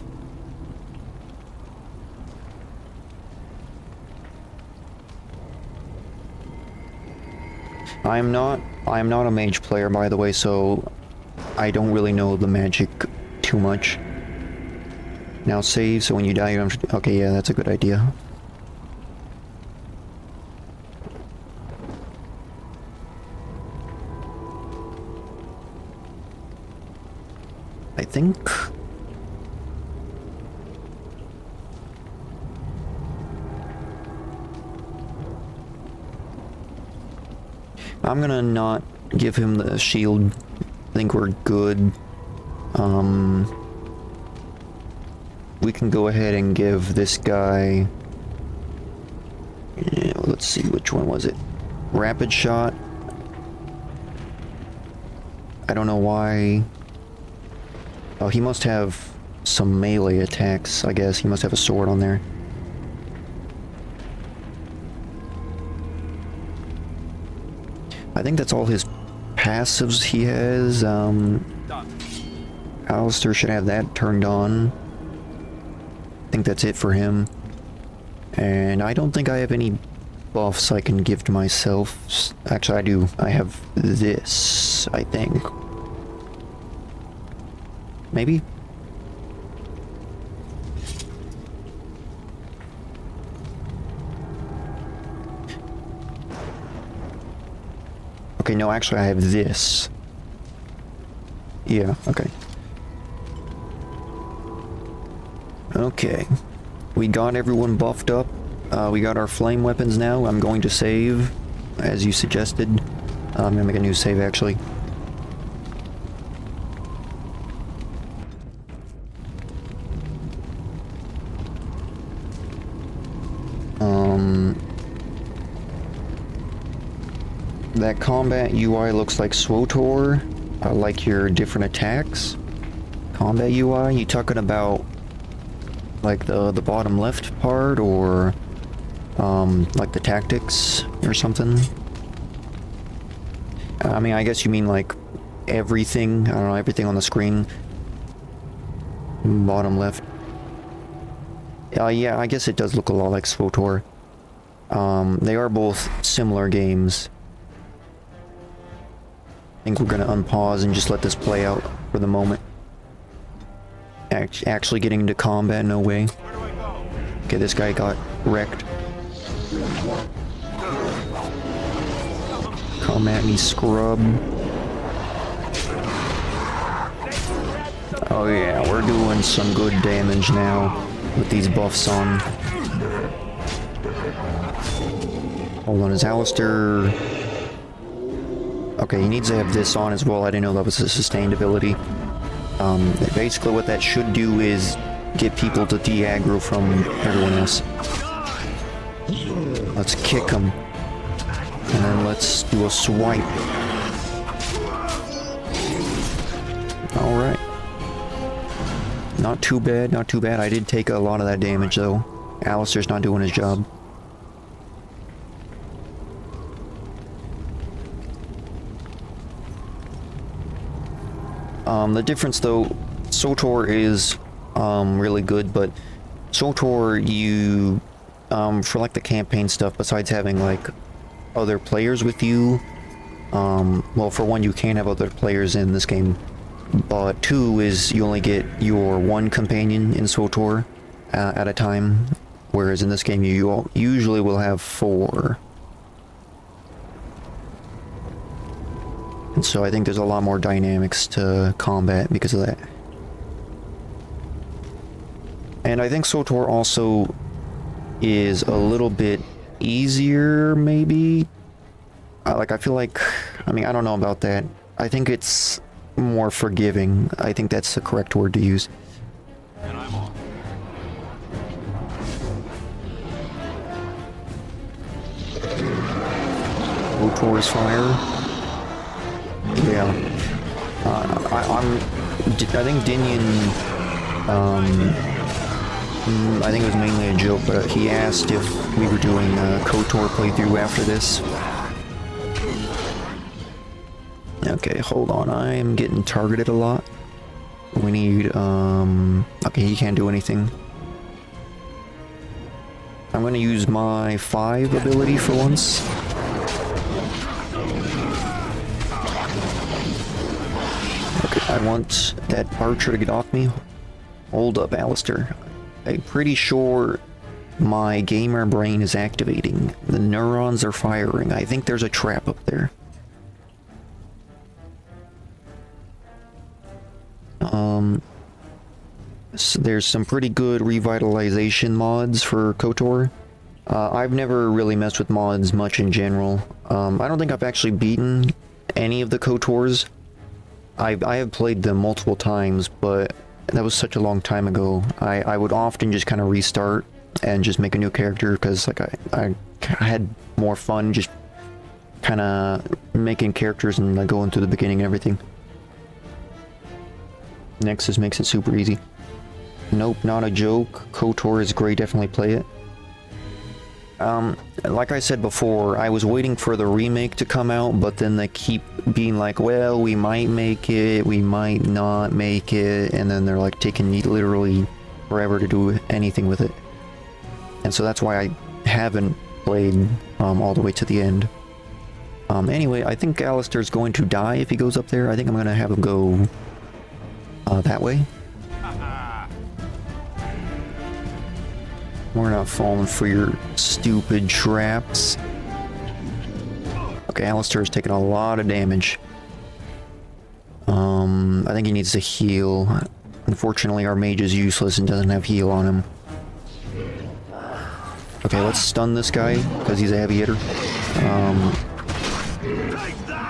I am not a mage player, by the way, so I don't really know the magic too much. Now save, so when you die you don't have to... Okay, yeah, that's a good idea. I think... I'm gonna not give him the shield. I think we're good. We can go ahead and give this guy... Yeah, let's see, which one was it? Rapid shot. I don't know why... Oh, he must have some melee attacks, I guess. He must have a sword on there. I think that's all his passives he has. Alistair should have that turned on. I think that's it for him. And I don't think I have any buffs I can give to myself. Actually, I do. I have this, I think. Maybe? Okay, no, actually I have this. Yeah, okay. Okay. We got everyone buffed up. We got our flame weapons now. I'm going to save, as you suggested. I'm gonna make a new save, actually. That combat UI looks like SWTOR. I like your different attacks. Combat UI, you talking about like the bottom left part, or like the tactics or something? I mean, I guess you mean like everything. I don't know, everything on the screen. Bottom left. Yeah, I guess it does look a lot like SWTOR. They are both similar games. I think we're gonna unpause and just let this play out for the moment. Actually getting into combat, no way. Okay, this guy got wrecked. Come at me, scrub. Oh yeah, we're doing some good damage now with these buffs on. Hold on, is Alistair... Okay, he needs to have this on as well. I didn't know that was a sustained ability. Basically what that should do is get people to de-aggro from everyone else. Let's kick him. And then let's do a swipe. Alright. Not too bad, not too bad. I did take a lot of that damage though. Alistair's not doing his job. The difference though, SWTOR is really good, but SWTOR you for like the campaign stuff, besides having like other players with you, well, for one, you can't have other players in this game, but two is you only get your one companion in SWTOR at a time, whereas in this game you usually will have 4. And so I think there's a lot more dynamics to combat because of that. And I think SWTOR also is a little bit easier, maybe, I feel like, I mean, I don't know about that. I think it's more forgiving. I think that's the correct word to use. And I'm on. KOTOR's fire. Yeah. I think Dinian, I think it was mainly a joke, but he asked if we were doing a KOTOR playthrough after this. Okay, hold on, I'm getting targeted a lot. We need, okay, he can't do anything. I'm gonna use my 5 ability for once. Okay, I want that archer to get off me. Hold up, Alistair. I'm pretty sure my gamer brain is activating. The neurons are firing. I think there's a trap up there. So there's some pretty good revitalization mods for KOTOR. I've never really messed with mods much in general. I don't think I've actually beaten any of the KOTORs. I have played them multiple times, but that was such a long time ago. I would often just kind of restart and just make a new character because like I had more fun just kind of making characters and like going through the beginning and everything. Nexus makes it super easy. Nope, not a joke. KOTOR is great, definitely play it. Like I said before, I was waiting for the remake to come out, but then they keep being like, well, we might make it, we might not make it, and then they're like taking literally forever to do anything with it. And so that's why I haven't played all the way to the end. Anyway, I think Alistair's going to die if he goes up there. I think I'm gonna have him go that way. We're not falling for your stupid traps. Okay, Alistair's taking a lot of damage. I think he needs to heal. Unfortunately, our mage is useless and doesn't have heal on him. Okay, let's stun this guy, because he's a heavy hitter.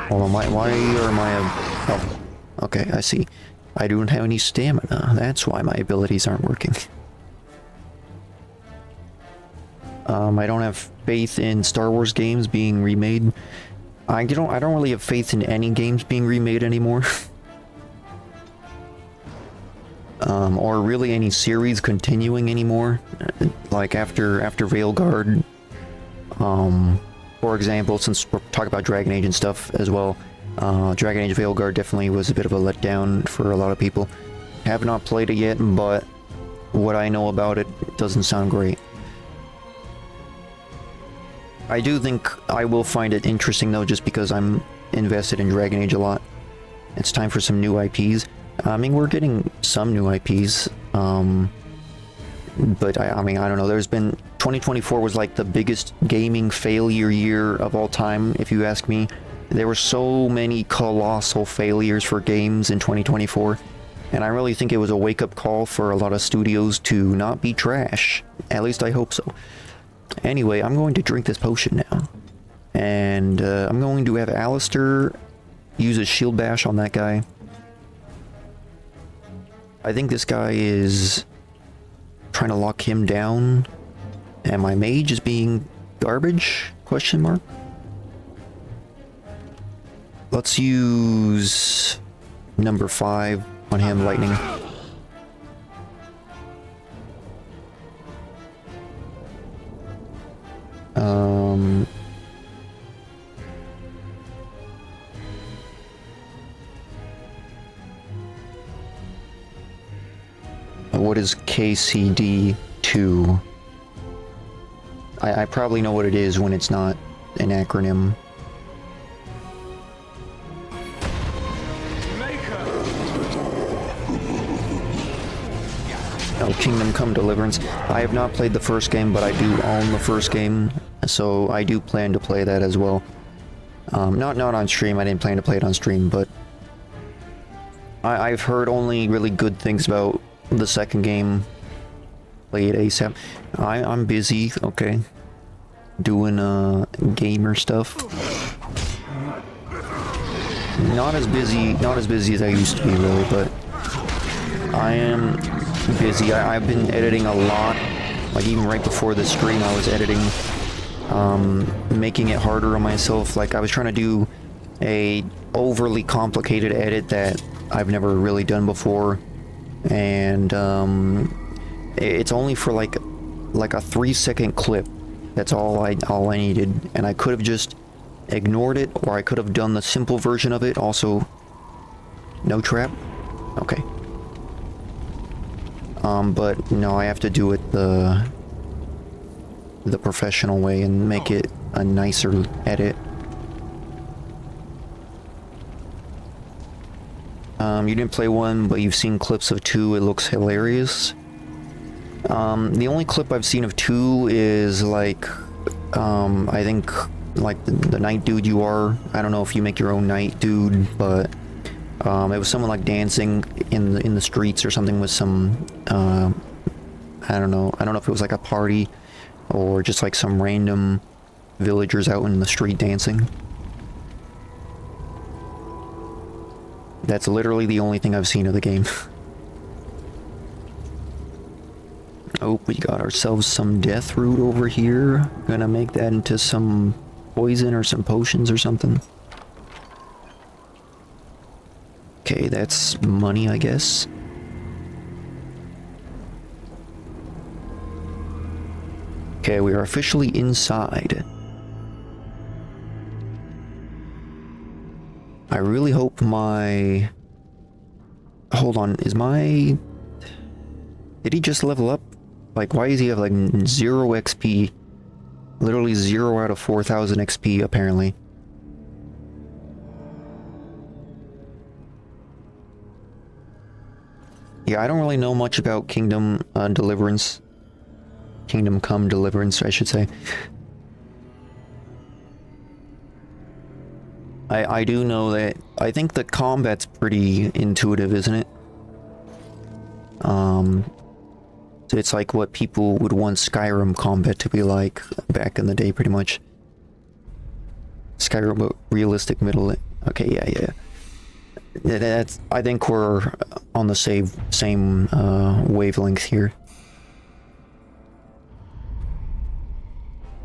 Hold on, why am I a... Oh, okay, I see. I don't have any stamina. That's why my abilities aren't working. I don't have faith in Star Wars games being remade. I don't really have faith in any games being remade anymore. Or really any series continuing anymore. Like after Veilguard. For example, since we're talking about Dragon Age and stuff as well, Dragon Age Veilguard definitely was a bit of a letdown for a lot of people. Have not played it yet, but what I know about it doesn't sound great. I do think I will find it interesting though, just because I'm invested in Dragon Age a lot. It's time for some new IPs. I mean, we're getting some new IPs, but I mean, I don't know. There's been 2024 was like the biggest gaming failure year of all time, if you ask me. There were so many colossal failures for games in 2024, and I really think it was a wake-up call for a lot of studios to not be trash. At least I hope so. Anyway, I'm going to drink this potion now, and I'm going to have Alistair use a shield bash on that guy. I think this guy is trying to lock him down, and my mage is being garbage? Question mark. Let's use number 5 on him, lightning. What is KCD2? I probably know what it is when it's not an acronym. Oh, Kingdom Come Deliverance. I have not played the first game, but I do own the first game, so I do plan to play that as well. Not on stream. I didn't plan to play it on stream, but I've heard only really good things about the second game. Play it ASAP. I'm busy, okay, doing gamer stuff. not as busy as I used to be, really, but I am busy. I've been editing a lot. Like, even right before the stream, I was editing, making it harder on myself. Like, I was trying to do a overly complicated edit that I've never really done before, and it's only for like a 3-second clip. That's all I needed, and I could have just ignored it, or I could have done the simple version of it. Also, no trap. Okay. But no, I have to do it the professional way and make it a nicer edit. You didn't play 1, but you've seen clips of 2. It looks hilarious. The only clip I've seen of 2 is like, I think, like the night dude you are. I don't know if you make your own night dude, but it was someone like dancing in the streets or something with some, I don't know if it was like a party or just like some random villagers out in the street dancing. That's literally the only thing I've seen of the game. Oh, we got ourselves some death root over here. Gonna make that into some poison or some potions or something. Okay, that's money, I guess. Okay, we are officially inside. I really hope my... Hold on, is my... Did he just level up? Like, why does he have like 0 XP? Literally 0 out of 4,000 XP, apparently. Yeah, I don't really know much about Kingdom Deliverance. Kingdom Come Deliverance, I should say. I do know that... I think the combat's pretty intuitive, isn't it? So it's like what people would want Skyrim combat to be like back in the day, pretty much. Skyrim, but realistic middle... Okay, yeah. That's... I think we're on the same wavelength here.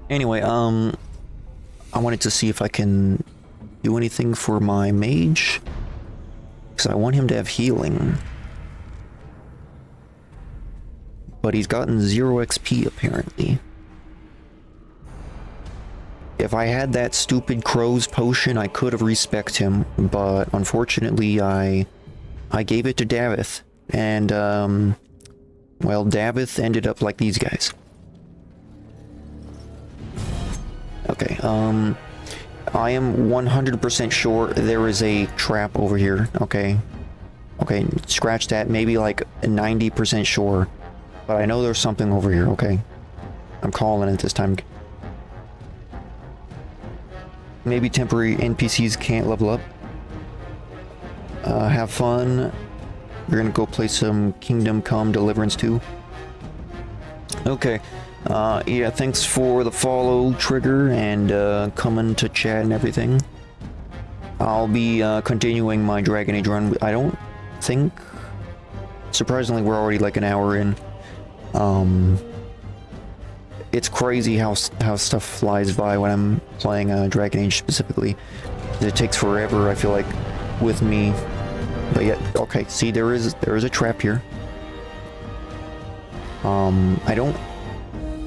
Anyway, I wanted to see if I can do anything for my mage, because I want him to have healing. But he's gotten 0 XP, apparently. If I had that stupid crow's potion, I could have respec'd him, but unfortunately I gave it to Davith, and, well, Davith ended up like these guys. Okay, I am 100% sure there is a trap over here, okay? Okay, scratch that, maybe like 90% sure. But I know there's something over here, okay? I'm calling it this time. Maybe temporary NPCs can't level up. Have fun. We're gonna go play some Kingdom Come Deliverance 2. Okay. Yeah, thanks for the follow, Trigger, and coming to chat and everything. I'll be continuing my Dragon Age run. I don't think... Surprisingly, we're already like an hour in. It's crazy how stuff flies by when I'm playing Dragon Age specifically. It takes forever, I feel like, with me. But yeah, okay, see, there is a trap here.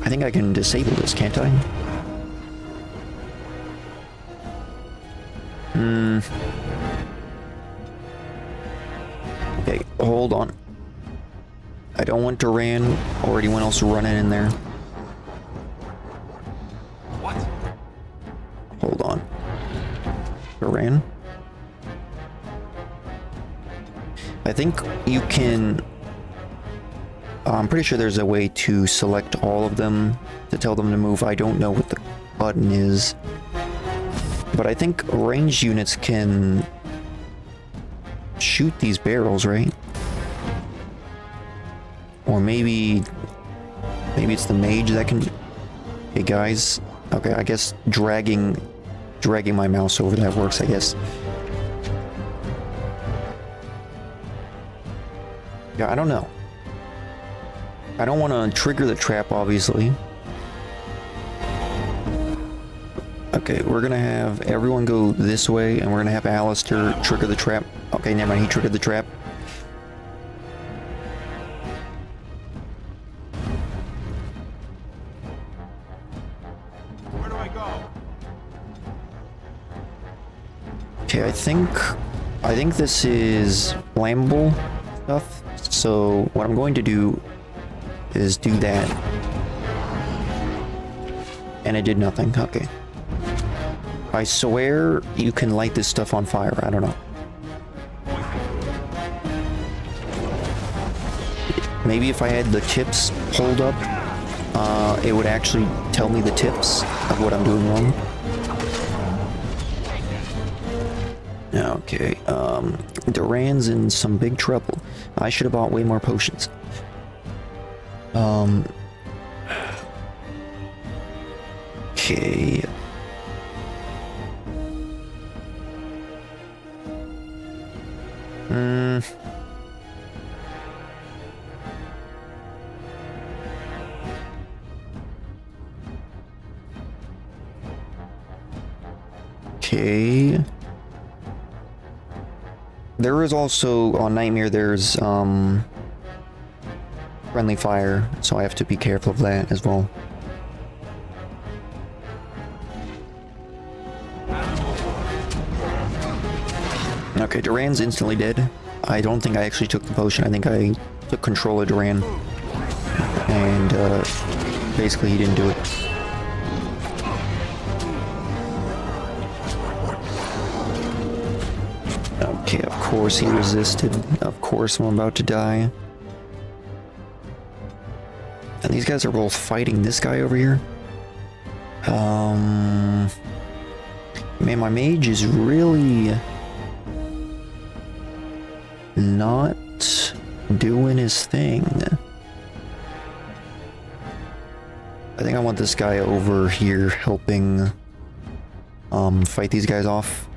I think I can disable this, can't I? Okay, hold on. I don't want Duran or anyone else running in there. What? Hold on. Duran? I think you can... I'm pretty sure there's a way to select all of them to tell them to move. I don't know what the button is. But I think ranged units can shoot these barrels, right? Or maybe it's the mage that can... Hey guys. Okay, I guess dragging my mouse over that works, I guess. Yeah, I don't know. I don't want to trigger the trap, obviously. Okay, we're gonna have everyone go this way, and we're gonna have Alistair trigger the trap. Okay, never mind, he triggered the trap. Where do I go? Okay, I think this is flammable stuff. So what I'm going to do is do that. And it did nothing. Okay. I swear you can light this stuff on fire. I don't know. Maybe if I had the tips pulled up, it would actually tell me the tips of what I'm doing wrong. Okay, Duran's in some big trouble. I should have bought way more potions. Okay. Okay. There is also, on Nightmare, there's, friendly fire, so I have to be careful of that as well. Okay, Duran's instantly dead. I don't think I actually took the potion. I think I took control of Duran. And, basically he didn't do it. Okay, of course he resisted. Of course I'm about to die. And these guys are both fighting this guy over here. Man, my mage is really not doing his thing. I think I want this guy over here helping fight these guys off.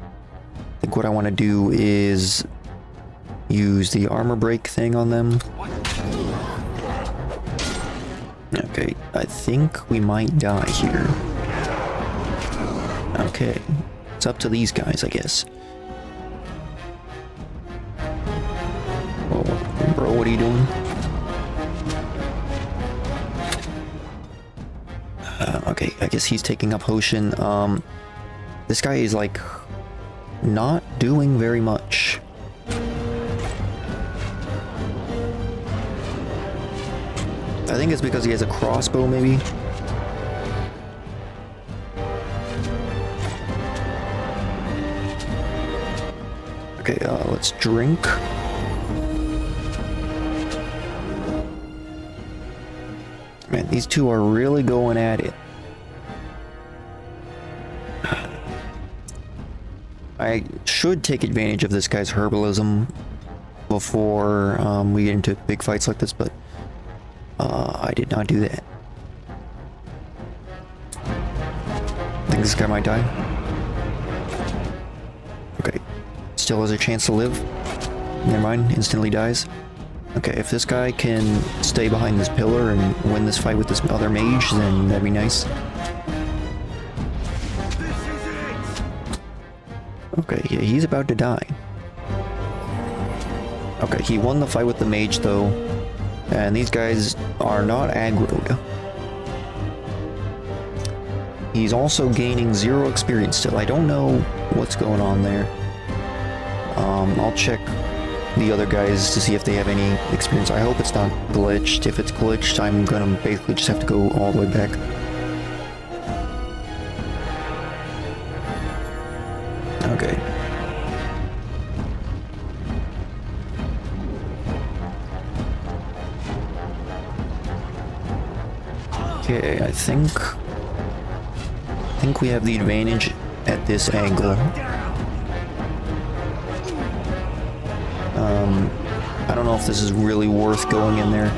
I think what I want to do is use the armor break thing on them. Okay, I think we might die here. Okay, it's up to these guys, I guess. Whoa, bro, what are you doing? Okay, I guess he's taking a potion. This guy is like not doing very much. I think it's because he has a crossbow, maybe. Okay, let's drink. Man, these two are really going at it. I should take advantage of this guy's herbalism before we get into big fights like this, but I did not do that. I think this guy might die. Okay, still has a chance to live. Never mind, instantly dies. Okay, if this guy can stay behind this pillar and win this fight with this other mage, then that'd be nice. Okay, yeah, he's about to die. Okay, he won the fight with the mage though, and these guys are not aggroed. He's also gaining 0 experience still. I don't know what's going on there. I'll check the other guys to see if they have any experience. I hope it's not glitched. If it's glitched, I'm gonna basically just have to go all the way back. Okay. Okay, I think we have the advantage at this angle. I don't know if this is really worth going in there.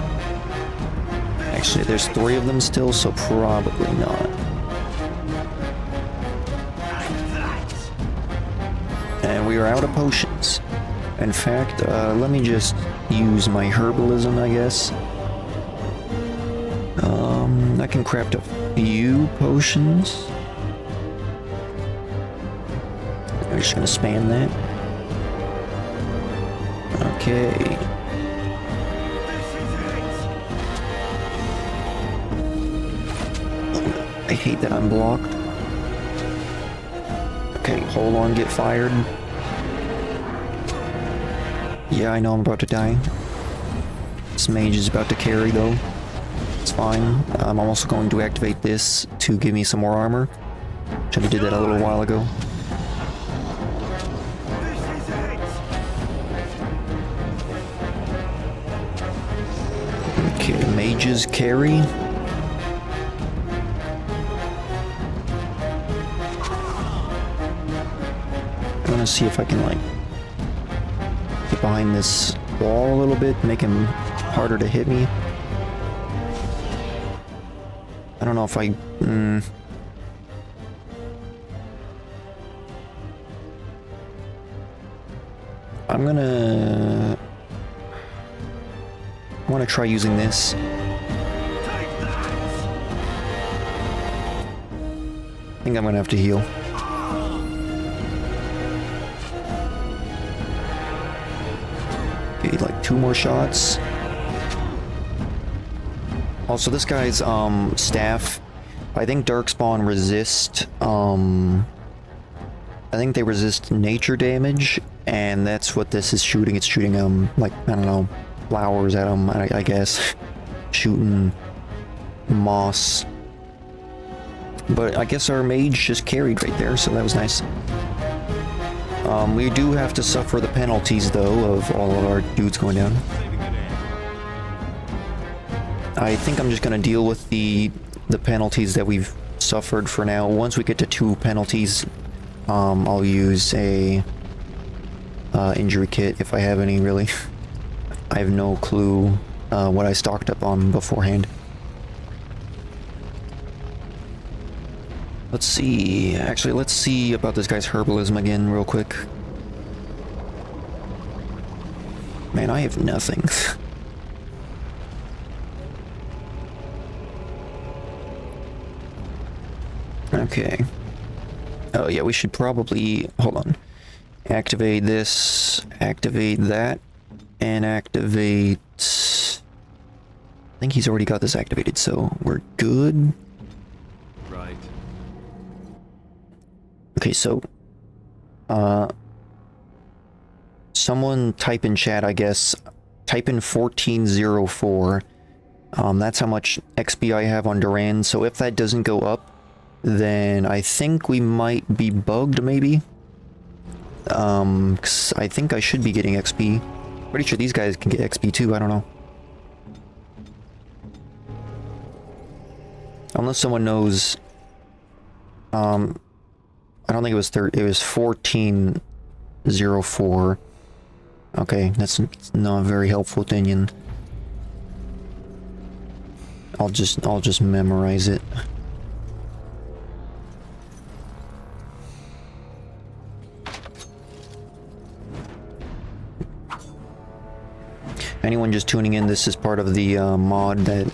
Actually, there's 3 of them still, so probably not. And we are out of potions. In fact, let me just use my herbalism, I guess. I can craft a few potions. I'm just gonna spam that. Okay. I hate that I'm blocked. Okay, hold on, get fired. Yeah, I know I'm about to die. This mage is about to carry though. It's fine. I'm also going to activate this to give me some more armor. Should have did that a little while ago. Okay, mages carry. I'm gonna see if I can like get behind this wall a little bit, make him harder to hit me. I don't know if I... I'm gonna... I want to try using this. I think I'm gonna have to heal. Okay, like 2 more shots. Also, this guy's staff, I think Darkspawn resist, I think they resist nature damage, and that's what this is shooting. It's shooting like, I don't know, flowers at them, I guess. Shooting moss. But I guess our mage just carried right there, so that was nice. We do have to suffer the penalties, though, of all of our dudes going down. I think I'm just gonna deal with the penalties that we've suffered for now. Once we get to 2 penalties, I'll use a injury kit if I have any, really. I have no clue what I stocked up on beforehand. Let's see. Actually, let's see about this guy's herbalism again real quick. Man, I have nothing. Okay. Oh yeah, we should probably... Hold on. Activate this, activate that, and activate... I think he's already got this activated, so we're good. Right. Okay, so... someone type in chat, I guess. Type in 1404. That's how much XP I have on Duran, so if that doesn't go up, then I think we might be bugged, maybe. 'Cause I think I should be getting XP. Pretty sure these guys can get XP too, I don't know. Unless someone knows... I don't think it was it was 1404. Okay, that's not a very helpful opinion. I'll just memorize it. Anyone just tuning in, this is part of the mod that,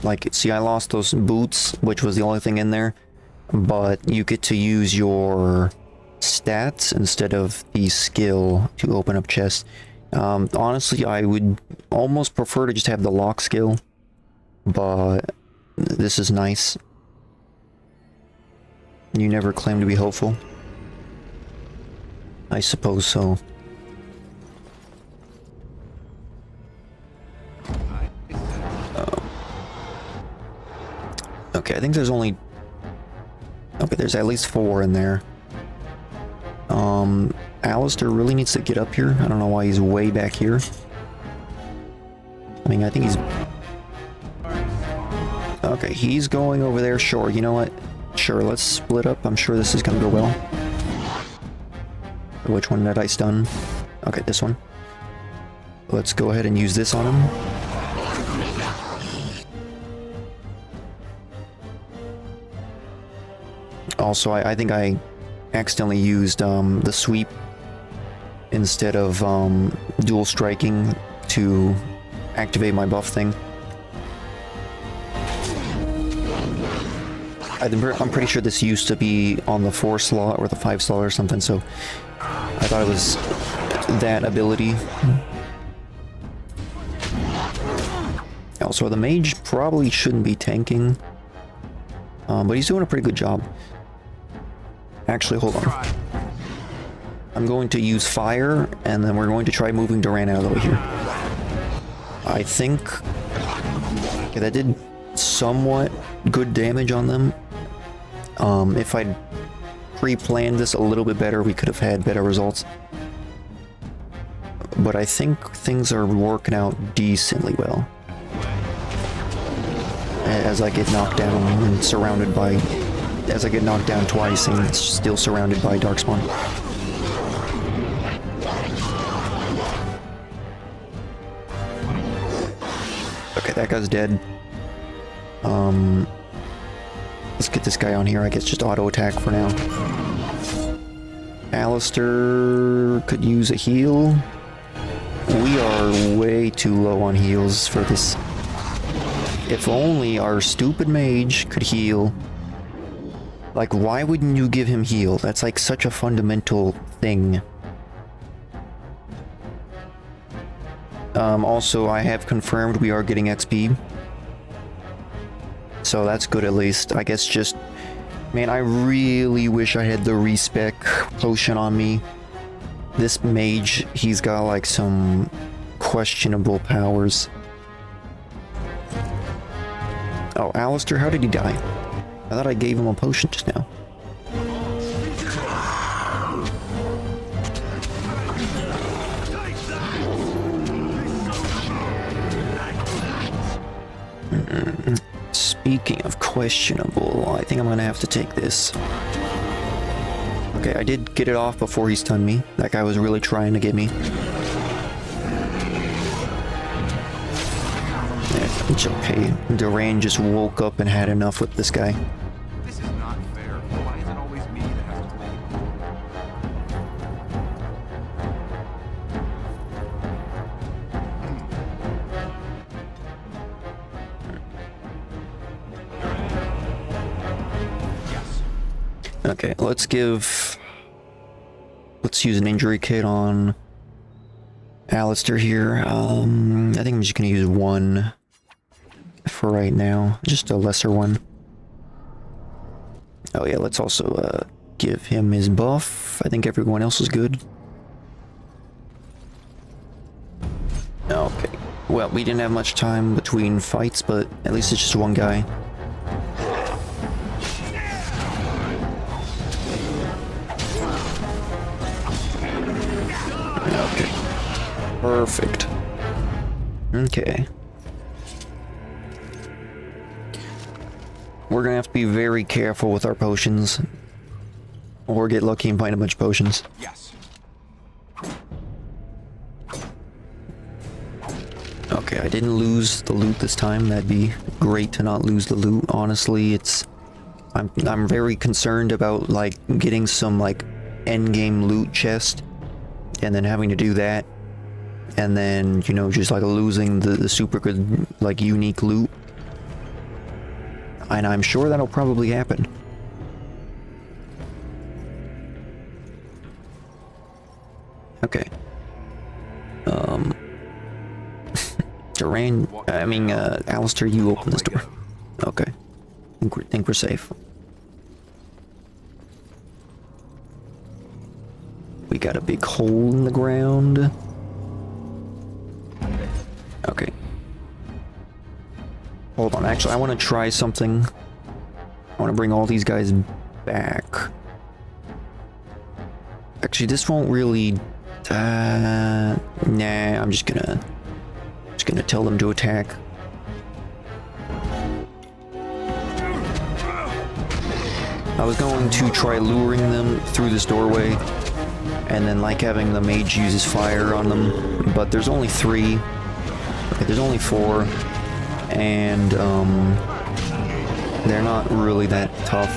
like, see, I lost those boots, which was the only thing in there, but you get to use your stats instead of the skill to open up chests. Honestly, I would almost prefer to just have the lock skill, but this is nice. You never claim to be hopeful. I suppose so. Okay, I think there's only... Okay, there's at least 4 in there. Alistair really needs to get up here. I don't know why he's way back here. I mean, I think he's... Okay, he's going over there. Sure, you know what? Sure, let's split up. I'm sure this is gonna go well. Which one did I stun? Okay, this one. Let's go ahead and use this on him. Also, I think I accidentally used the sweep instead of dual striking to activate my buff thing. I'm pretty sure this used to be on the 4 slot or the 5 slot or something, so I thought it was that ability. Also, the mage probably shouldn't be tanking, but he's doing a pretty good job. Actually, hold on. I'm going to use fire, and then we're going to try moving Duran out of the way here. I think... Okay, that did somewhat good damage on them. If I'd pre-planned this a little bit better, we could have had better results. But I think things are working out decently well. As I get knocked down and surrounded by... As I get knocked down twice and still surrounded by Darkspawn. Okay, that guy's dead. Let's get this guy on here. I guess just auto attack for now. Alistair could use a heal. We are way too low on heals for this. If only our stupid mage could heal. Like, why wouldn't you give him heal? That's like such a fundamental thing. Also, I have confirmed we are getting XP. So that's good at least. I guess just... Man, I really wish I had the respec potion on me. This mage, he's got like some questionable powers. Oh, Alistair, how did he die? I thought I gave him a potion just now. Speaking of questionable, I think I'm gonna have to take this. Okay, I did get it off before he stunned me. That guy was really trying to get me. Yeah, it's okay. Duran just woke up and had enough with this guy. This is not fair. Why is it always me that has to lead? Okay, let's use an injury kit on Alistair here. I think I'm just gonna use one for right now, just a lesser one. Oh yeah, let's also give him his buff. I think everyone else is good. Okay, well, we didn't have much time between fights, but at least it's just one guy. Perfect. Okay. We're gonna have to be very careful with our potions. Or get lucky and find a bunch of potions. Yes. Okay, I didn't lose the loot this time. That'd be great to not lose the loot. Honestly, I'm very concerned about like getting some like endgame loot chest and then having to do that. And then, you know, just like losing the super good, like, unique loot. And I'm sure that'll probably happen. Okay. Duran, Alistair, you open this door. Okay. Think we're safe. We got a big hole in the ground. Okay. Hold on, actually, I want to try something. I want to bring all these guys back. Actually, this won't really... nah, I'm just gonna tell them to attack. I was going to try luring them through this doorway, and then like having the mage use his fire on them, but there's only 3. Okay, there's only 4, and they're not really that tough.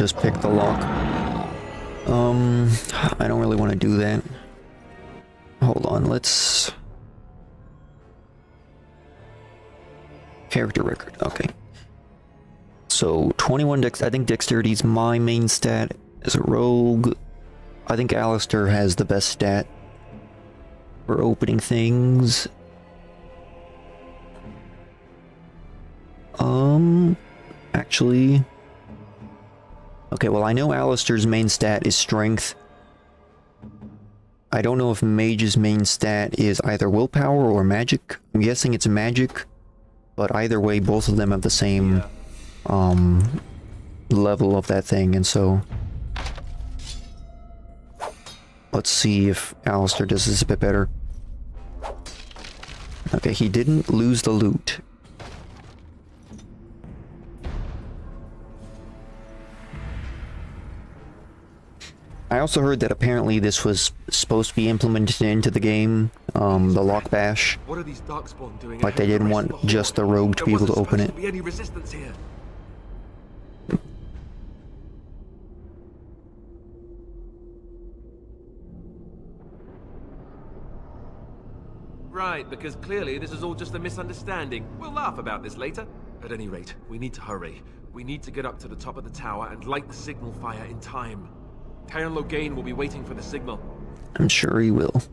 just pick the lock. I don't really want to do that. Hold on, let's... Character record, okay. So, 21 I think dexterity is my main stat as a rogue. I think Alistair has the best stat for opening things. Actually... Okay, well I know Alistair's main stat is strength. I don't know if Mage's main stat is either willpower or magic. I'm guessing it's magic. But either way, both of them have the same level of that thing, and so... Let's see if Alistair does this a bit better. Okay, he didn't lose the loot. I also heard that apparently this was supposed to be implemented into the game, the lock bash. What are these darkspawn doing? Like they didn't want just the rogue to be able to open it. Be any resistance here? Right, because clearly this is all just a misunderstanding. We'll laugh about this later. At any rate, we need to hurry. We need to get up to the top of the tower and light the signal fire in time. Tyron Loghain will be waiting for the signal. I'm sure he will.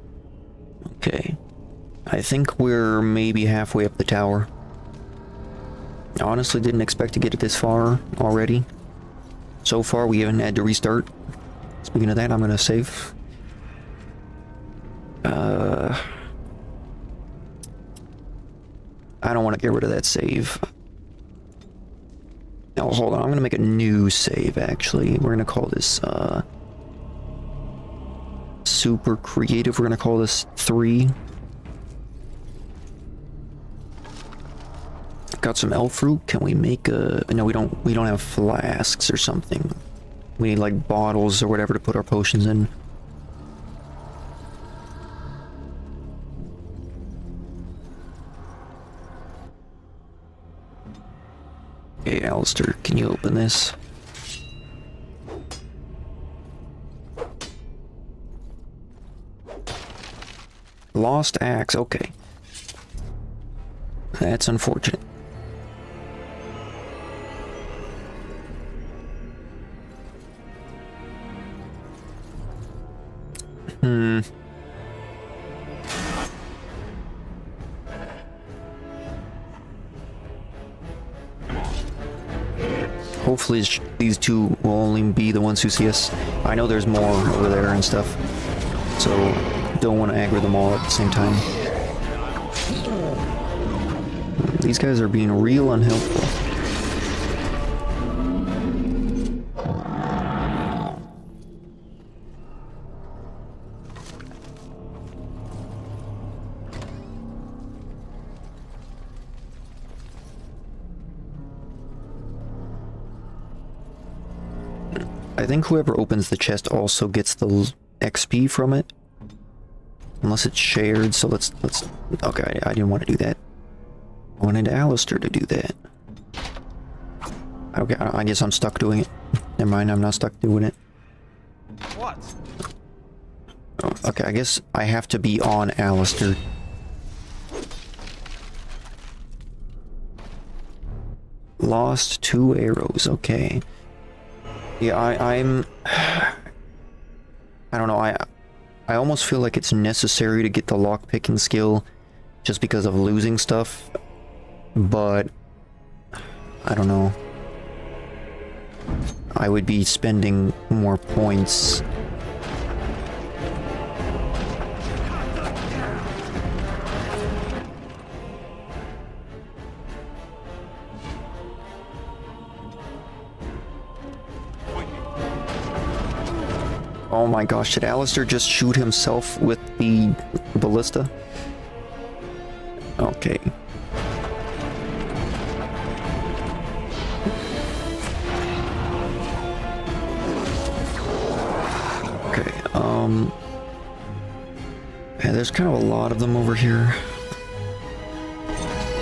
Okay. I think we're maybe halfway up the tower. I honestly didn't expect to get it this far already. So far, we haven't had to restart. Speaking of that, I'm gonna save. I don't want to get rid of that save. No, hold on. I'm gonna make a new save, actually. We're gonna call this, super creative. We're gonna call this 3. Got some elf fruit. Can we make a... No, we don't have flasks or something. We need like bottles or whatever to put our potions in. Okay, Alistair, can you open this? Lost axe, okay. That's unfortunate. Hopefully these two will only be the ones who see us. I know there's more over there and stuff, so don't want to aggro them all at the same time. These guys are being real unhelpful. I think whoever opens the chest also gets the XP from it. Unless it's shared, so let's... Okay, I didn't want to do that. I wanted Alistair to do that. Okay, I guess I'm stuck doing it. Never mind, I'm not stuck doing it. What? Oh, okay, I guess I have to be on Alistair. Lost 2 arrows, okay. Yeah, I'm... I don't know, I almost feel like it's necessary to get the lockpicking skill just because of losing stuff, but I don't know. I would be spending more points. Oh my gosh, did Alistair just shoot himself with the ballista? Okay. Okay, yeah, there's kind of a lot of them over here.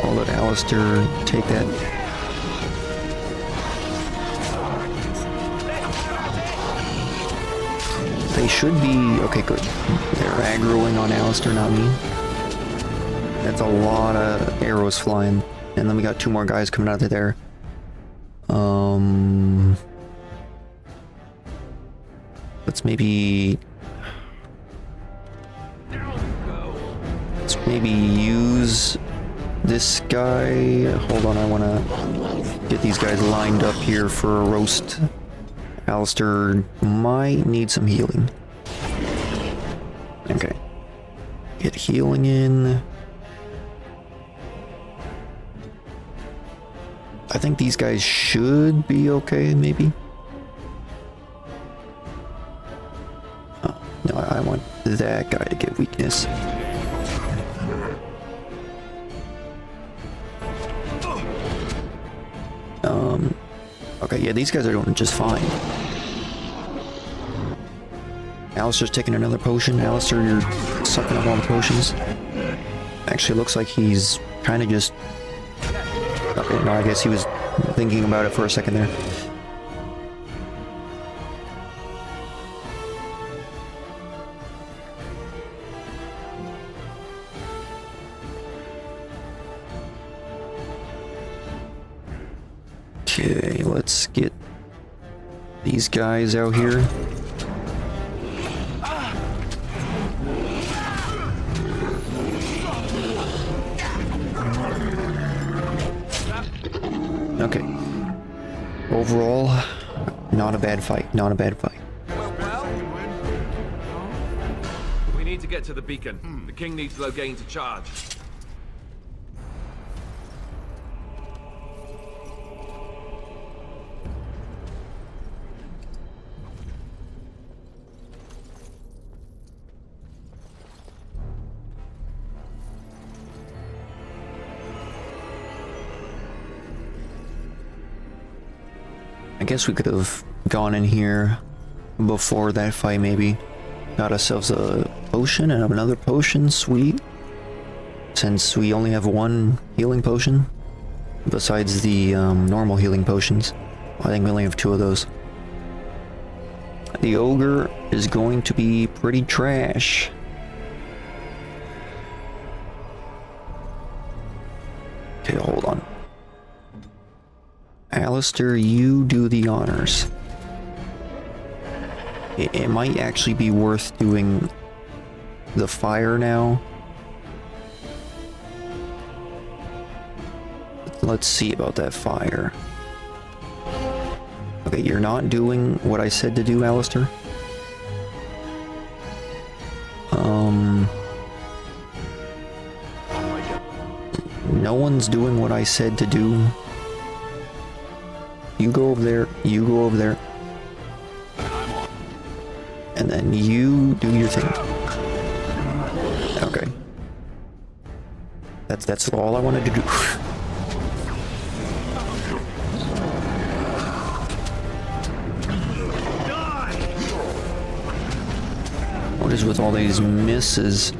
I'll let Alistair take that. they should be... Okay, good. They're aggroing on Alistair, not me. That's a lot of arrows flying. And then we got 2 more guys coming out of there. Let's maybe use this guy. Hold on, I want to get these guys lined up here for a roast. Alistair might need some healing. Okay. Get healing in. I think these guys should be okay, maybe. Oh, no, I want that guy to get weakness. Okay, yeah, these guys are doing just fine. Alistair's taking another potion. Alistair, you're sucking up all the potions. Actually, looks like he's kind of just... Okay, no, I guess he was thinking about it for a second there. Okay, let's get these guys out here. Okay. Overall, not a bad fight. Not a bad fight. We need to get to the beacon. The king needs Loghain to charge. I guess we could have gone in here before that fight, maybe. Got ourselves a potion and another potion, sweet. Since we only have 1 healing potion, besides the normal healing potions. I think we only have 2 of those. The ogre is going to be pretty trash. Okay, hold on. Alistair, you do the honors. It might actually be worth doing the fire now. Let's see about that fire. Okay, you're not doing what I said to do, Alistair. No one's doing what I said to do. You go over there, you go over there. And then you do your thing. Okay. That's all I wanted to do. What is with all these misses?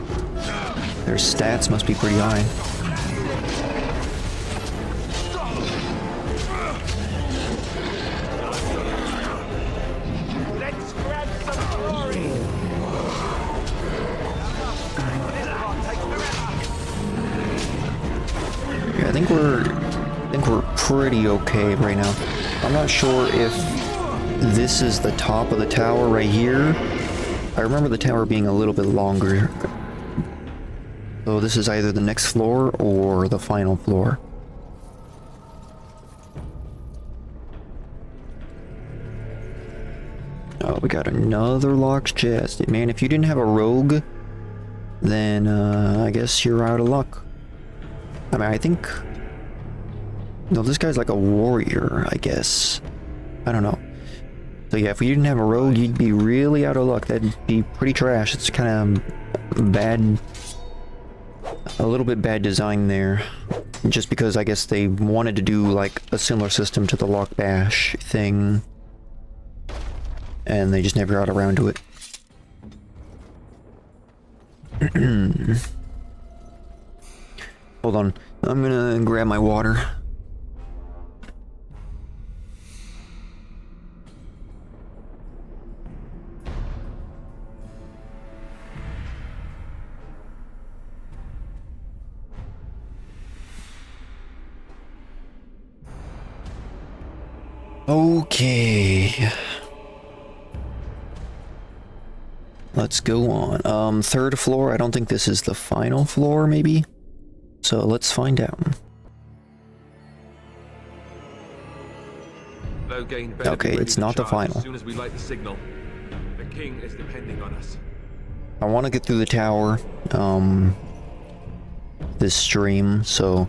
Their stats must be pretty high. I think we're pretty okay right now. I'm not sure if this is the top of the tower right here. I remember the tower being a little bit longer. So this is either the next floor or the final floor. Oh, we got another locked chest. Man, if you didn't have a rogue, then I guess you're out of luck. I mean, I think... No, this guy's like a warrior, I guess. I don't know. So yeah, if you didn't have a rogue, you'd be really out of luck. That'd be pretty trash. It's kind of bad... A little bit bad design there. Just because I guess they wanted to do like a similar system to the lock bash thing. And they just never got around to it. Hold on. I'm gonna grab my water. Okay. Let's go on. Third floor. I don't think this is the final floor, maybe. So let's find out. Okay, it's not the final. As soon as we light the signal, the king is depending on us. I want to get through the tower, this stream, so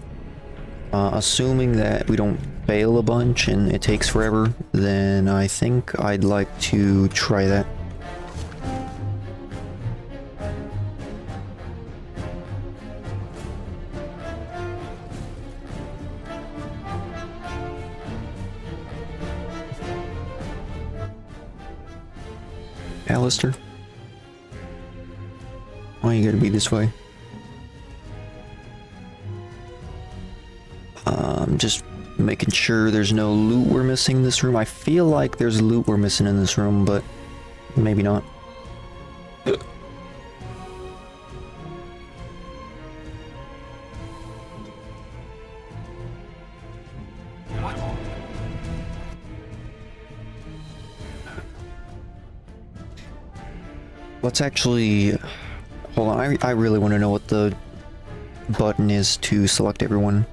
assuming that we don't fail a bunch and it takes forever, then I think I'd like to try that. Alistair? Why you gotta be this way? Just making sure there's no loot we're missing in this room. I feel like there's loot we're missing in this room, but maybe not. Let's actually... Hold on, I really want to know what the button is to select everyone.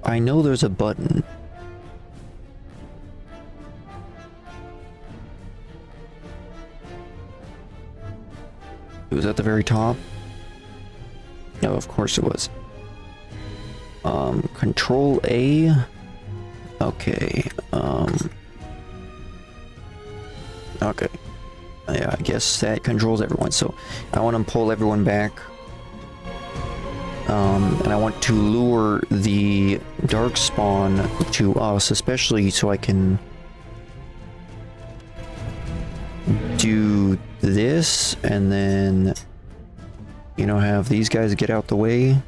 I know there's a button. It was at the very top. No, of course it was. Control A. Okay. Okay. Yeah, I guess that controls everyone. So I want to pull everyone back. And I want to lure the darkspawn to us, especially so I can do this and then, you know, have these guys get out the way.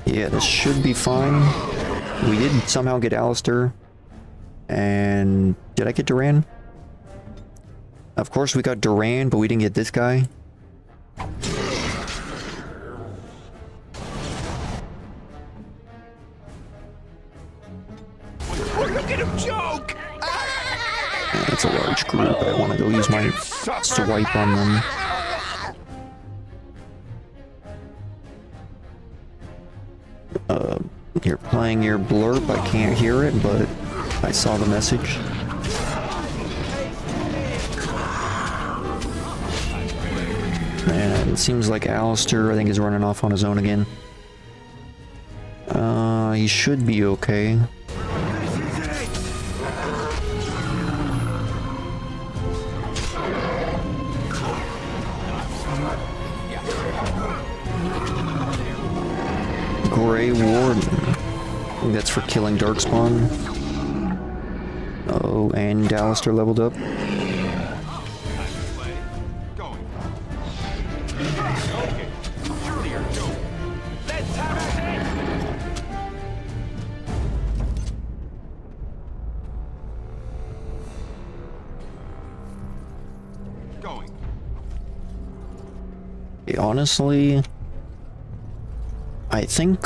Yeah, this should be fine. We did somehow get Alistair. And did I get Duran? Of course we got Duran, but we didn't get this guy. Look at him joke! Yeah, that's a large group. I want to go use my swipe on them. You're playing your blurb. I can't hear it, but I saw the message. And it seems like Alistair, I think, is running off on his own again. He should be okay. Grey Warden. I think that's for killing Darkspawn. Oh, and Alistair leveled up. Honestly, I think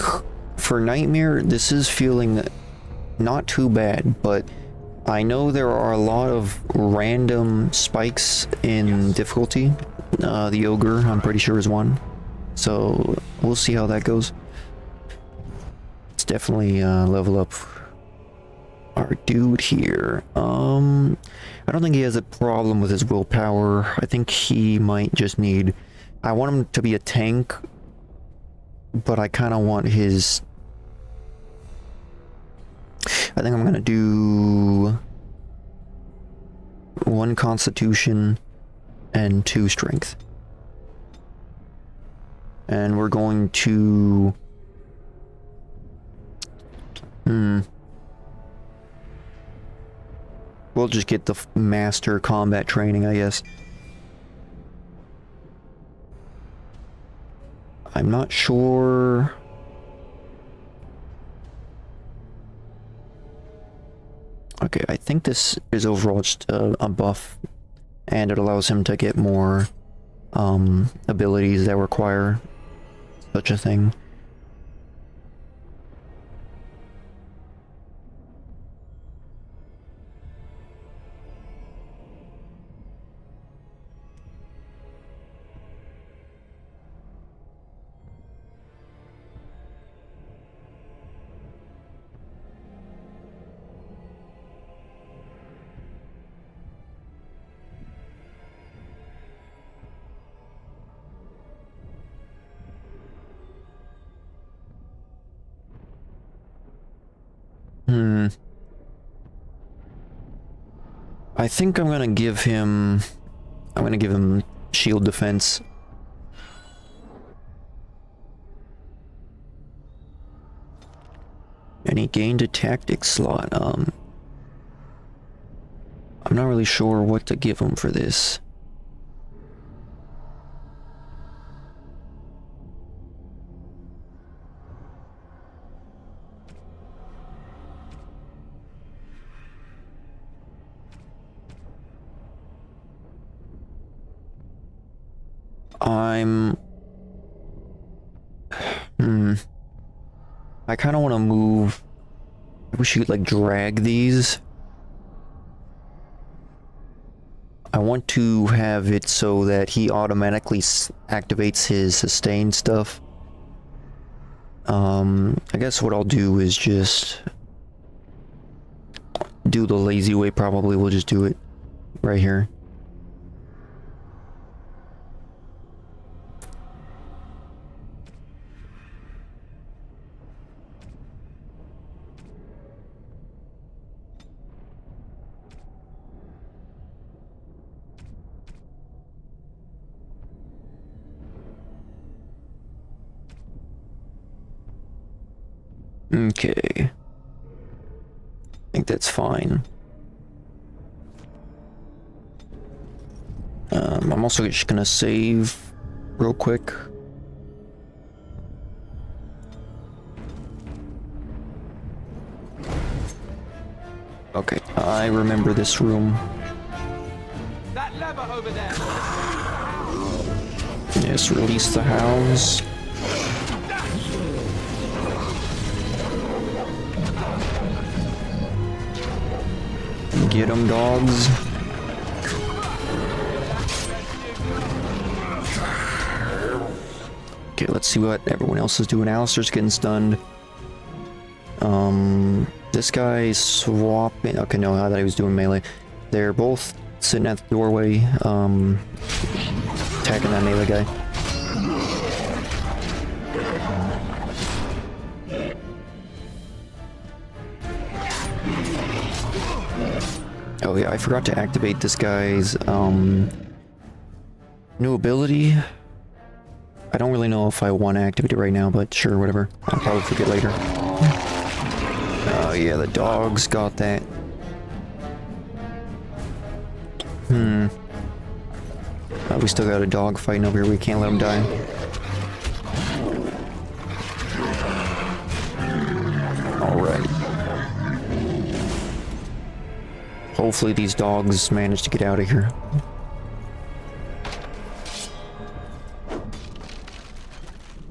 for Nightmare, this is feeling not too bad, but I know there are a lot of random spikes in difficulty. The Ogre, I'm pretty sure, is one. So we'll see how that goes. Let's definitely level up our dude here. I don't think he has a problem with his willpower. I think he might just need... I want him to be a tank, but I kind of want his... I think I'm going to do 1 Constitution and 2 Strength. And we're going to We'll just get the master combat training, I guess. I'm not sure. Okay, I think this is overall just a buff, and it allows him to get more abilities that require such a thing. I think I'm gonna give him shield defense. And he gained a tactics slot. I'm not really sure what to give him for this. I kind of want to move. I wish you could like drag these. I want to have it so that he automatically activates his sustain stuff. I guess what I'll do is just do the lazy way. Probably we'll just do it right here. Okay. I think that's fine. I'm also just gonna save real quick. Okay, I remember this room. That lever over there. Yes, release the hounds. Get 'em, dogs. Okay, let's see what everyone else is doing. Alistair's getting stunned. This guy's swapping. Okay, no, I thought he was doing melee. They're both sitting at the doorway, attacking that melee guy. Oh yeah, I forgot to activate this guy's new ability. I don't really know if I want to activate it right now, but sure, whatever. I'll probably forget later. Oh yeah, the dogs got that. We still got a dog fighting over here. We can't let him die. Alright. Hopefully these dogs manage to get out of here.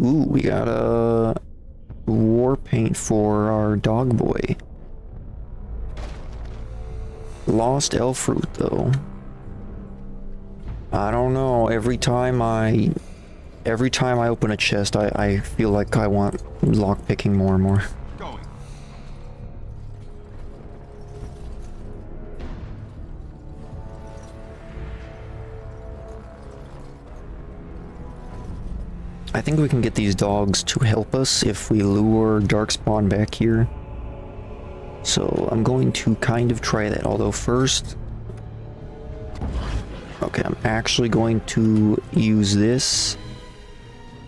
Ooh, we got a war paint for our dog boy. Lost elf fruit though. I don't know. Every time I open a chest, I feel like I want lockpicking more and more. I think we can get these dogs to help us if we lure Darkspawn back here. So I'm going to kind of try that, although first... Okay, I'm actually going to use this.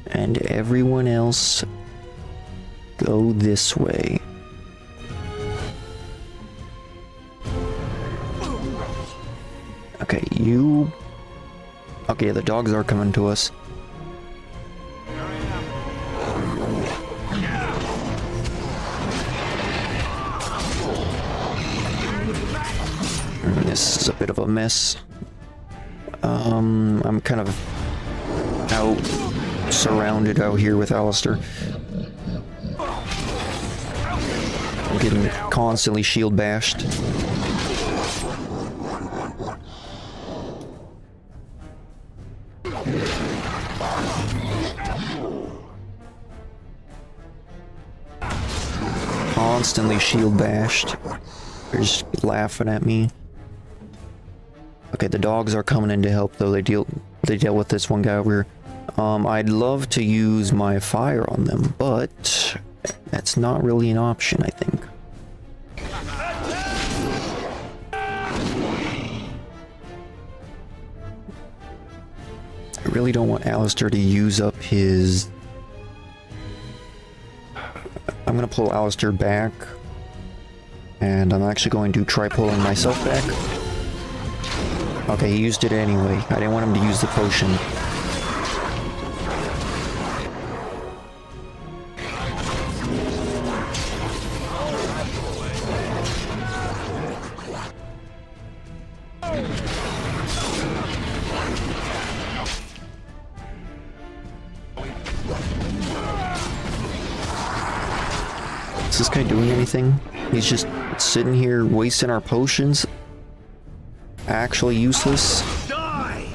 And everyone else go this way. Okay, you... Okay, the dogs are coming to us. This is a bit of a mess. I'm kind of surrounded out here with Alistair. I'm getting constantly shield bashed. Constantly shield bashed. They're just laughing at me. Okay, the dogs are coming in to help though. They deal with this one guy over here. I'd love to use my fire on them, but that's not really an option, I think. I really don't want Alistair to use up his... I'm gonna pull Alistair back, and I'm actually going to try pulling myself back. Okay, he used it anyway. I didn't want him to use the potion. Is this guy doing anything? He's just sitting here wasting our potions? Actually useless? Die!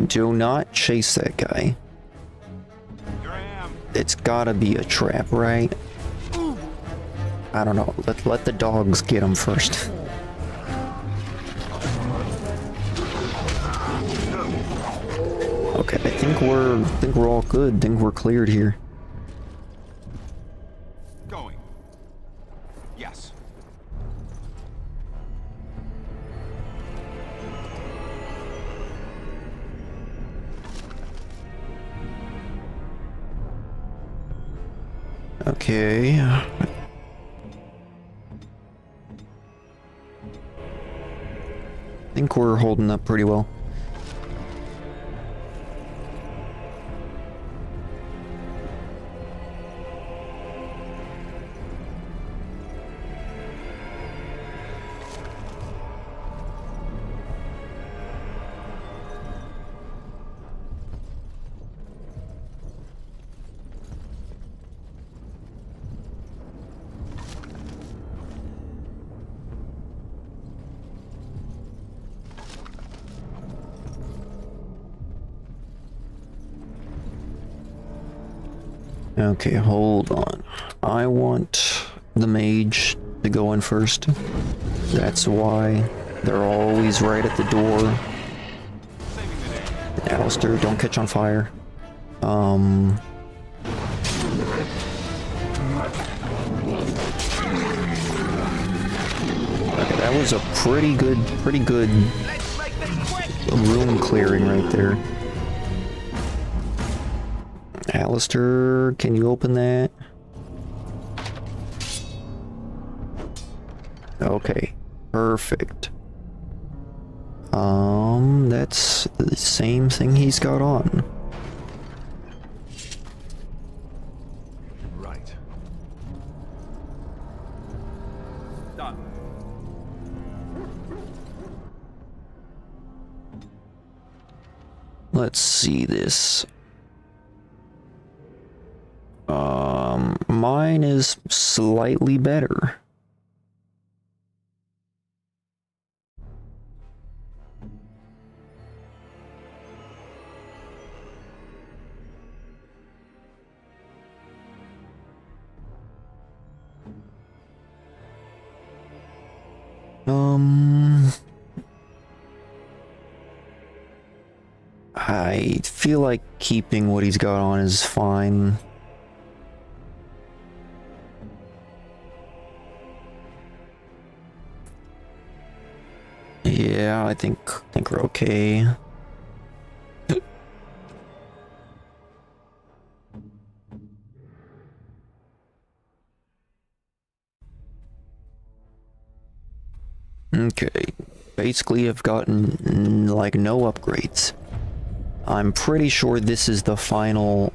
Do not chase that guy. It's gotta be a trap, right? I don't know. Let the dogs get him first. Okay, I think we're all good. I think we're cleared here. Going. Yes. Okay. I think we're holding up pretty well. Okay, hold on. I want the mage to go in first. That's why they're always right at the door. Alistair, don't catch on fire. Okay, that was a pretty good room clearing right there. Alistair, can you open that? Okay, perfect. That's the same thing he's got on. Right. Done. Let's see this. Mine is slightly better. I feel like keeping what he's got on is fine. Yeah, I think we're okay. Okay, basically I've gotten like no upgrades. I'm pretty sure this is the final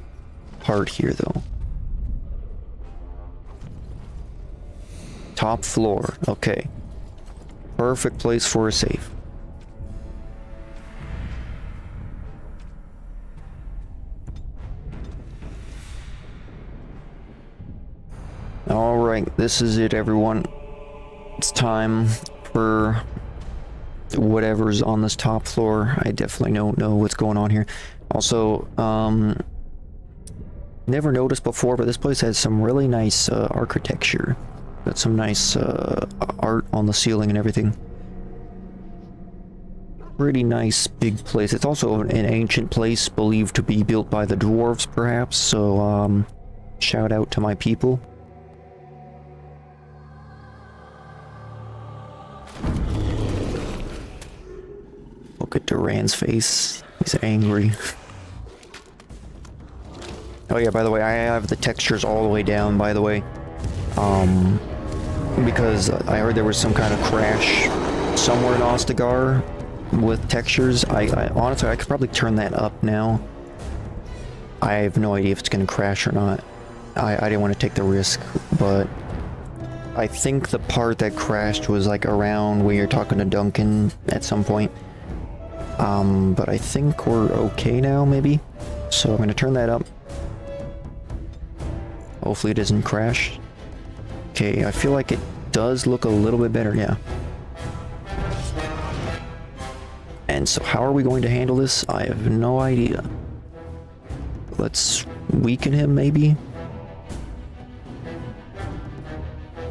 part here though. Top floor, okay. Perfect place for a safe. Alright, this is it everyone. It's time for whatever's on this top floor. I definitely don't know what's going on here. Also, never noticed before, but this place has some really nice architecture. Got some nice art on the ceiling and everything. Pretty nice big place. It's also an ancient place believed to be built by the dwarves perhaps, so shout out to my people. Look at Duran's face. He's angry. Oh yeah, by the way, I have the textures all the way down, by the way. Because I heard there was some kind of crash somewhere in Ostagar with textures. I honestly, I could probably turn that up now. I have no idea if it's going to crash or not. I didn't want to take the risk, but I think the part that crashed was like around where you're talking to Duncan at some point. But I think we're okay now, maybe. So I'm going to turn that up. Hopefully it doesn't crash. Okay, I feel like it does look a little bit better, yeah. And so how are we going to handle this? I have no idea. Let's weaken him, maybe?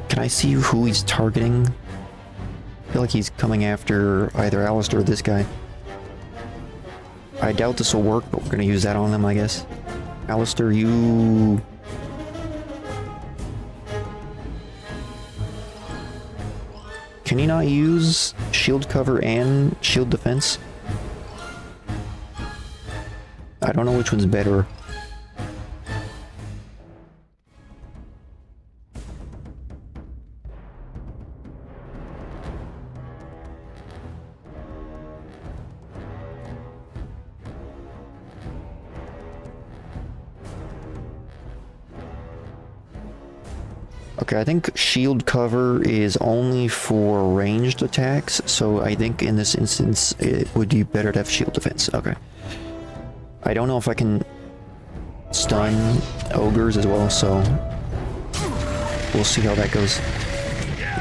Can I see who he's targeting? I feel like he's coming after either Alistair or this guy. I doubt this will work, but we're going to use that on him, I guess. Alistair, you... Can he not use shield cover and shield defense? I don't know which one's better. Okay, I think shield cover is only for ranged attacks, so I think in this instance it would be better to have shield defense. Okay. I don't know if I can stun ogres as well, so we'll see how that goes.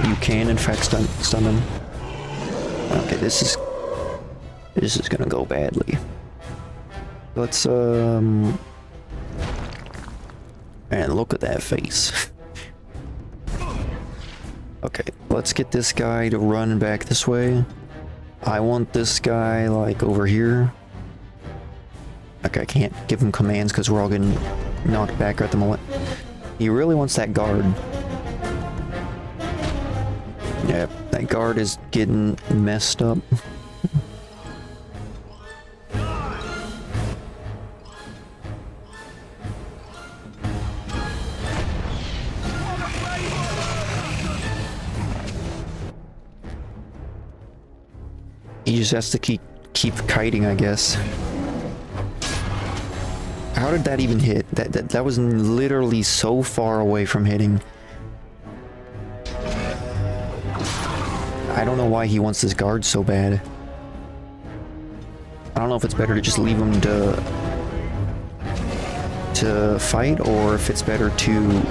You can in fact stun them. Okay, this is gonna go badly. Let's and look at that face. Okay, let's get this guy to run back this way. I want this guy, like, over here. Okay, I can't give him commands because we're all getting knocked back at the moment. He really wants that guard. Yep, that guard is getting messed up. He just has to keep kiting, I guess. How did that even hit? That was literally so far away from hitting. I don't know why he wants this guard so bad. I don't know if it's better to just leave him to fight, or if it's better to...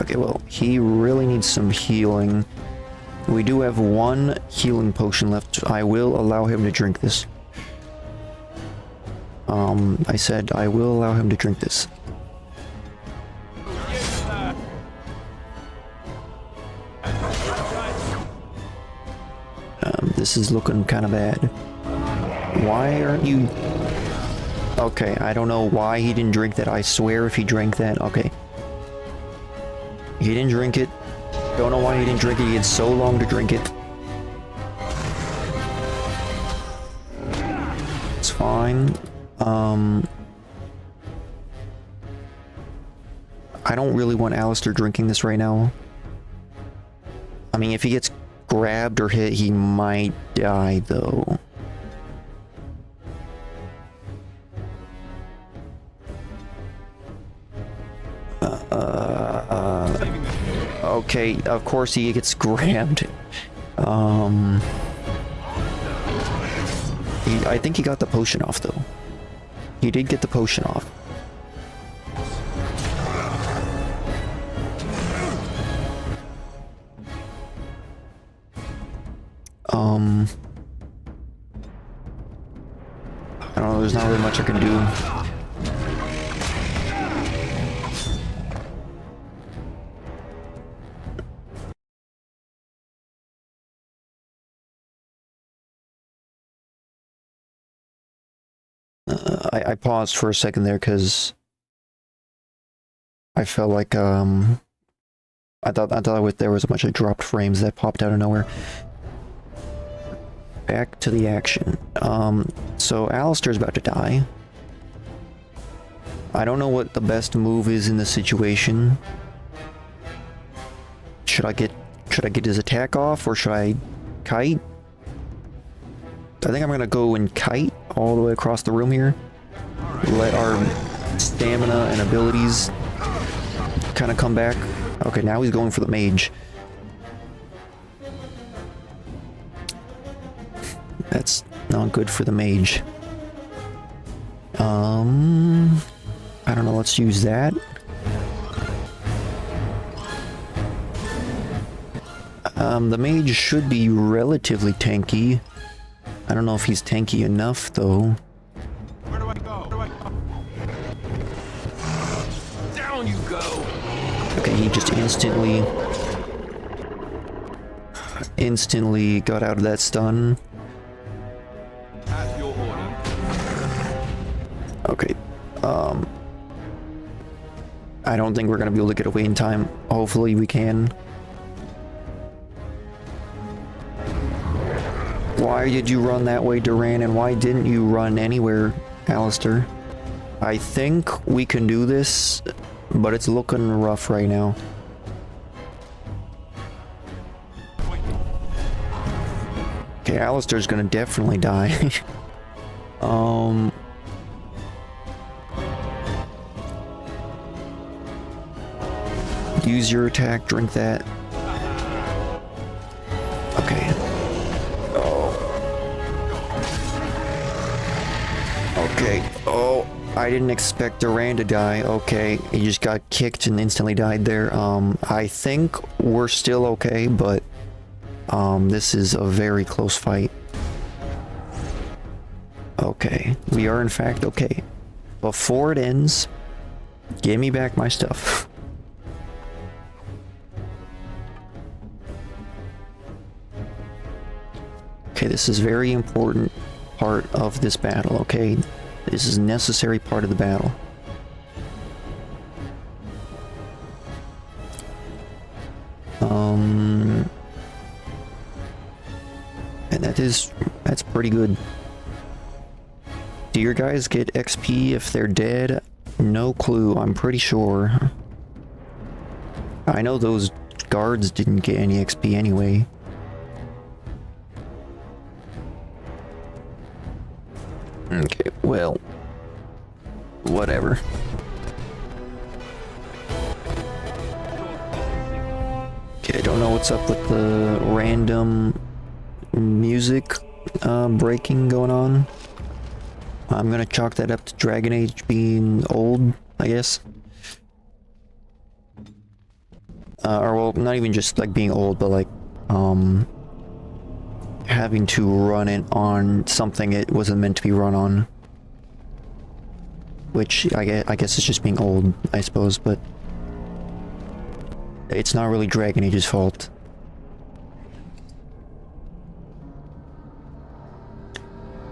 Okay, well, he really needs some healing. We do have one healing potion left. I will allow him to drink this. I said I will allow him to drink this. This is looking kind of bad. Why aren't you... Okay, I don't know why he didn't drink that. I swear if he drank that... Okay. He didn't drink it. Don't know why he didn't drink it. He had so long to drink it. It's fine. I don't really want Alistair drinking this right now. I mean, if he gets grabbed or hit, he might die, though. Okay, of course he gets grabbed. I think he got the potion off, though. He did get the potion off. I don't know, there's not really much I can do. I paused for a second there because I felt like I thought there was a bunch of dropped frames that popped out of nowhere. Back to the action. So Alistair's about to die. I don't know what the best move is in this situation. Should I get his attack off, or should I kite? I think I'm gonna go and kite all the way across the room here. Let our stamina and abilities kind of come back. Okay, now he's going for the mage. That's not good for the mage. I don't know, let's use that. The mage should be relatively tanky. I don't know if he's tanky enough, though. Where do I go? Where do I go? Down you go! Okay, he just instantly got out of that stun. At your order. Okay, I don't think we're gonna be able to get away in time. Hopefully we can. Why did you run that way, Duran, and why didn't you run anywhere, Alistair? I think we can do this, but it's looking rough right now. Okay, Alistair's gonna definitely die. Use your attack, drink that. Okay. Okay. Oh, I didn't expect Duran to die. Okay, he just got kicked and instantly died there. I think we're still okay, but this is a very close fight. Okay, we are in fact okay. Before it ends, give me back my stuff. Okay, this is very important part of this battle, okay? This is a necessary part of the battle. And that's pretty good. Do your guys get XP if they're dead? No clue, I'm pretty sure. I know those guards didn't get any XP anyway. Okay, well, whatever. Okay, I don't know what's up with the random music breaking going on. I'm gonna chalk that up to Dragon Age being old, I guess. Or well, not even just like being old, but like having to run it on something it wasn't meant to be run on. Which I guess it's just being old, I suppose, but it's not really Dragon Age's fault.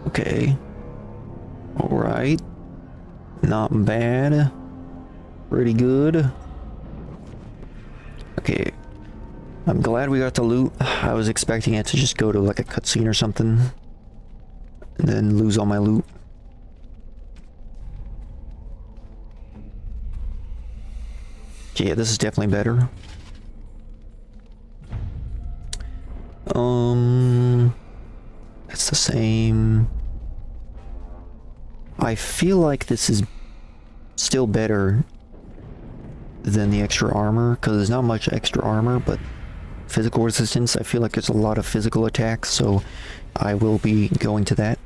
Okay. Alright. Not bad. Pretty good. Okay. I'm glad we got the loot. I was expecting it to just go to like a cutscene or something. And then lose all my loot. Okay, yeah, this is definitely better. That's the same. I feel like this is still better than the extra armor, because there's not much extra armor, but physical resistance, I feel like there's a lot of physical attacks, so I will be going to that.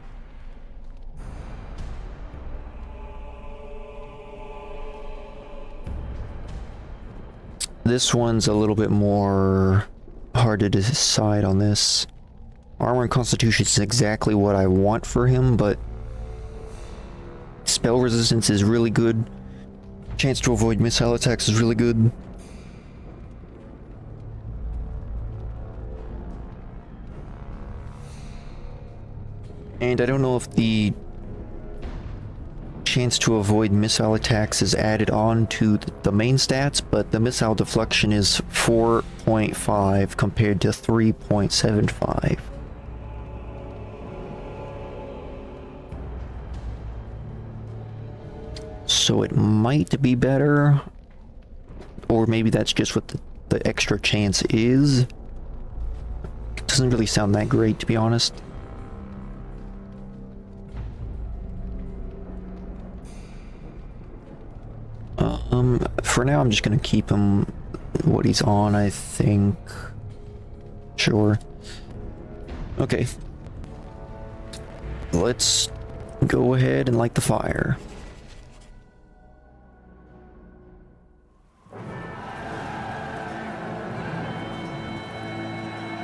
This one's a little bit more hard to decide on this. Armor and Constitution is exactly what I want for him, but spell resistance is really good. Chance to avoid missile attacks is really good. And I don't know if the chance to avoid missile attacks is added on to the main stats, but the missile deflection is 4.5 compared to 3.75. So it might be better, or maybe that's just what the extra chance is. It doesn't really sound that great, to be honest. For now I'm just gonna keep him what he's on, I think. Sure. Okay. Let's go ahead and light the fire.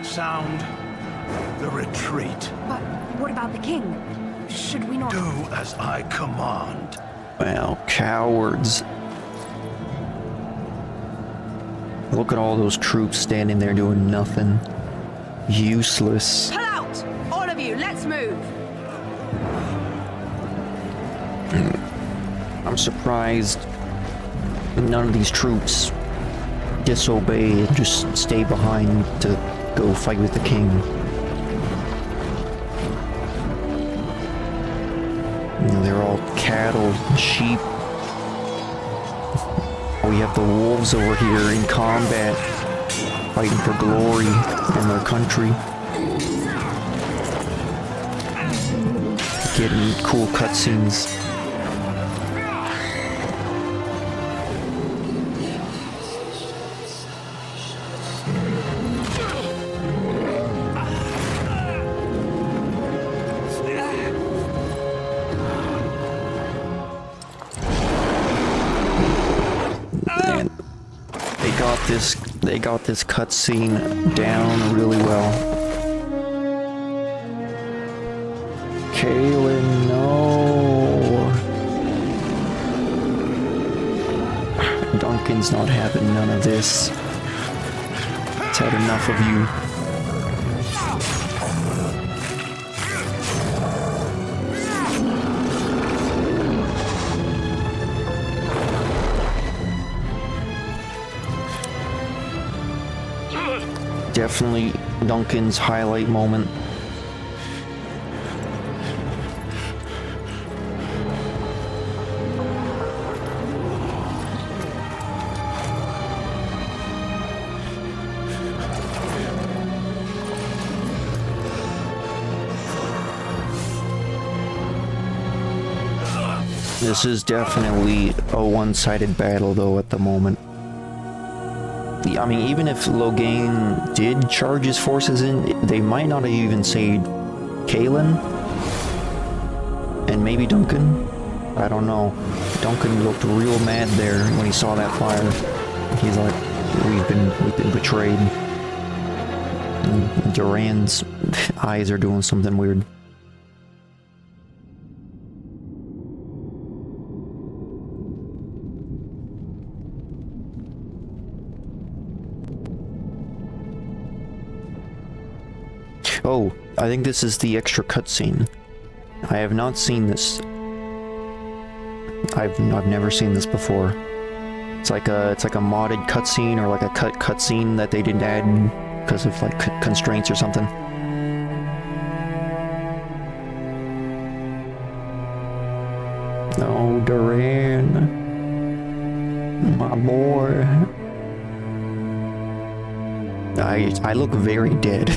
Sound the retreat. But what about the king? Should we not... Do as I command. Well, cowards. Look at all those troops standing there doing nothing. Useless. Pull out! All of you, let's move! I'm surprised none of these troops disobey and just stay behind to go fight with the king. You know, they're all cattle and sheep. We have the wolves over here in combat, fighting for glory in their country. Getting cool cutscenes. They got this cutscene down really well. Kaylin, no. Duncan's not having none of this. He's had enough of you. Definitely Duncan's highlight moment. This is definitely a one-sided battle though at the moment. I mean, even if Logain did charge his forces in, they might not have even saved Kaylin. And maybe Duncan? I don't know. Duncan looked real mad there when he saw that fire. He's like, we've been betrayed. And Duran's eyes are doing something weird. Oh, I think this is the extra cutscene. I have not seen this. I've never seen this before. It's like a modded cutscene, or like a cutscene that they didn't add because of like constraints or something. Oh, Duran, my boy. I look very dead.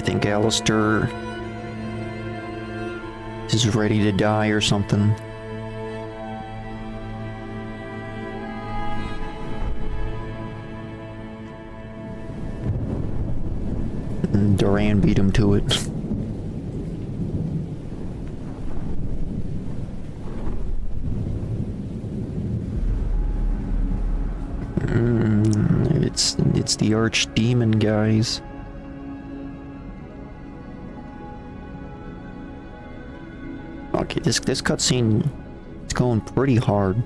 I think Alistair is ready to die or something. And Duran beat him to it. It's the archdemon, guys. Okay, this cutscene is going pretty hard.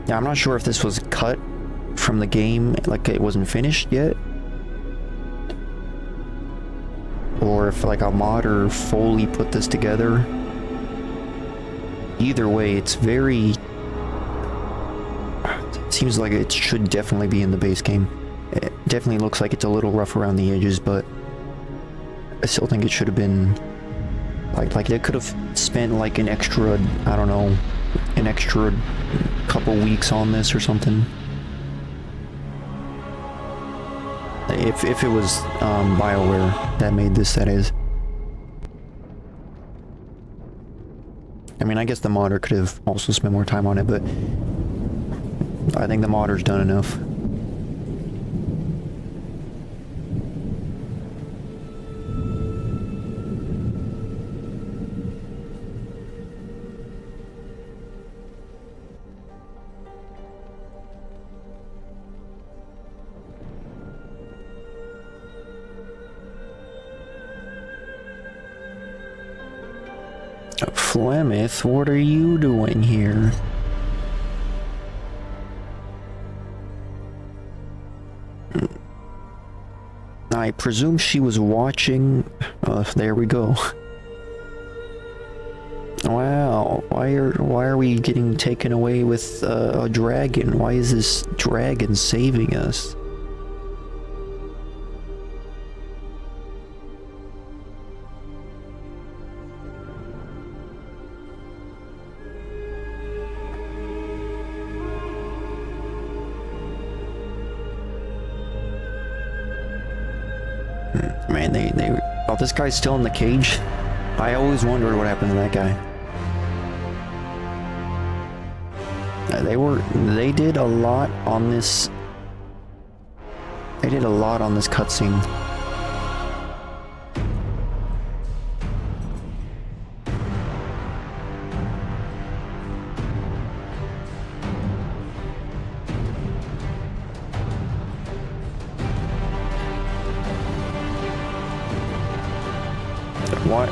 Yeah, I'm not sure if this was cut from the game, like it wasn't finished yet, or if like a modder fully put this together. Either way, it's very... It seems like it should definitely be in the base game. It definitely looks like it's a little rough around the edges, but I still think it should have been... Like they could have spent like an extra, I don't know, an extra couple weeks on this or something. If it was BioWare that made this, that is. I mean, I guess the modder could have also spent more time on it, but I think the modder's done enough. Flemeth, what are you doing here? I presume she was watching... there we go. Wow, why are we getting taken away with a dragon? Why is this dragon saving us? Man, oh, this guy's still in the cage? I always wondered what happened to that guy. They did a lot on this... They did a lot on this cutscene.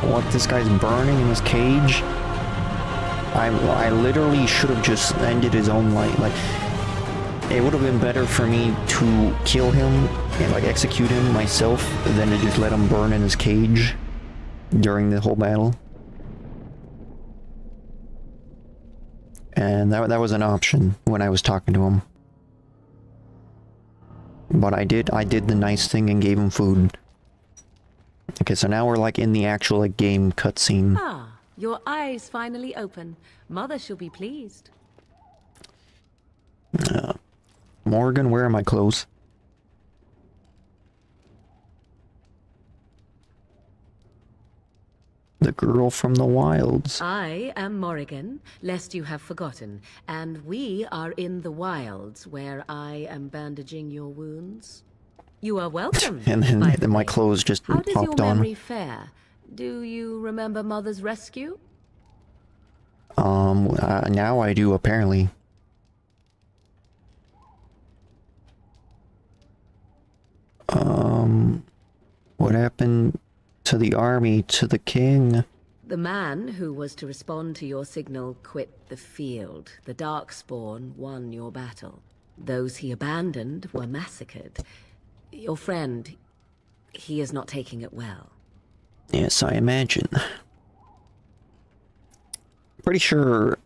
What this guy's burning in his cage? I literally should have just ended his own life. Like, it would have been better for me to kill him and like execute him myself than to just let him burn in his cage during the whole battle. And that was an option when I was talking to him. But I did the nice thing and gave him food. Okay, so now we're like in the actual like game cutscene. Ah, your eyes finally open. Mother shall be pleased. Morgan, where are my clothes? The girl from the wilds. I am Morrigan, lest you have forgotten, and we are in the wilds where I am bandaging your wounds. You are welcome. And then my clothes just How popped does your on. memory fare? Do you remember Mother's rescue? Now I do, apparently. What happened to the army, to the king? The man who was to respond to your signal quit the field. The Darkspawn won your battle. Those he abandoned were massacred. Your friend, he is not taking it well. Yes, I imagine. Pretty sure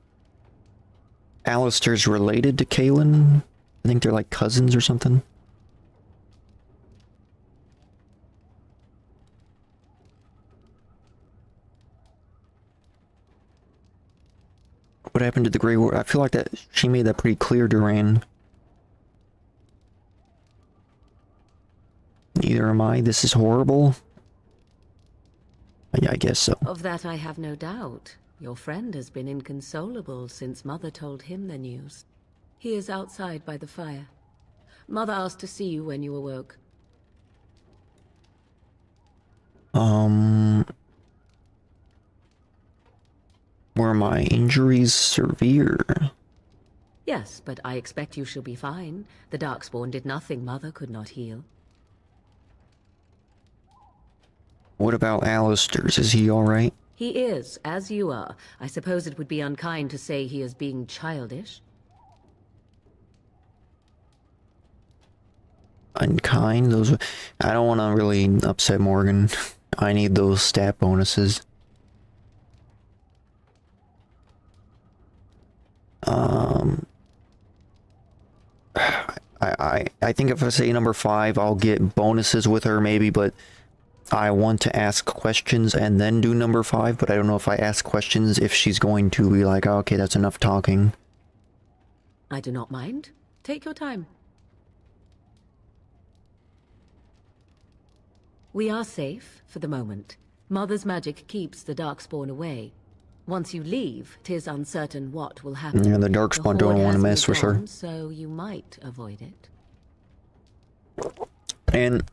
Alistair's related to Kaelin. I think they're like cousins or something. What happened to the Grey War? I feel like that she made that pretty clear, Duran. neither am I. This is horrible. Yeah, I guess so. Of that I have no doubt. Your friend has been inconsolable since Mother told him the news. He is outside by the fire. Mother asked to see you when you awoke. Were my injuries severe? Yes, but I expect you shall be fine. The Darkspawn did nothing Mother could not heal. What about Alistair's? Is he alright? He is, as you are. I suppose it would be unkind to say he is being childish. Unkind? Those... I don't want to really upset Morgan. I need those stat bonuses. I think if I say number 5, I'll get bonuses with her maybe, but I want to ask questions and then do number 5, but I don't know if I ask questions if she's going to be like, oh, okay, that's enough talking. I do not mind. Take your time. We are safe, for the moment. Mother's magic keeps the Darkspawn away. Once you leave, 'tis uncertain what will happen. Yeah, the Darkspawn don't want to mess with her. So you might avoid it. And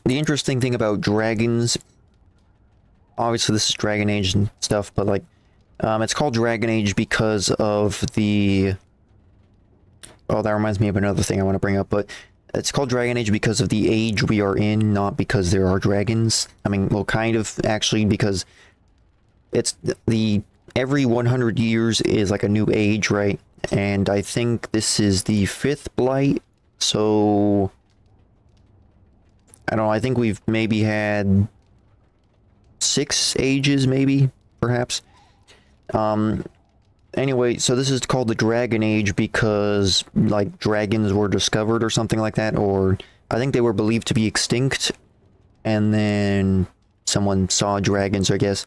the interesting thing about dragons, obviously this is Dragon Age and stuff, but like, it's called Dragon Age because of the... Oh, that reminds me of another thing I want to bring up, but it's called Dragon Age because of the age we are in, not because there are dragons. I mean, well, kind of, actually, because it's the... Every 100 years is like a new age, right? And I think this is the 5th Blight, so... I don't know, I think we've maybe had 6 ages, maybe, perhaps. Anyway, so this is called the Dragon Age because, like, dragons were discovered or something like that, or I think they were believed to be extinct, and then someone saw dragons, I guess,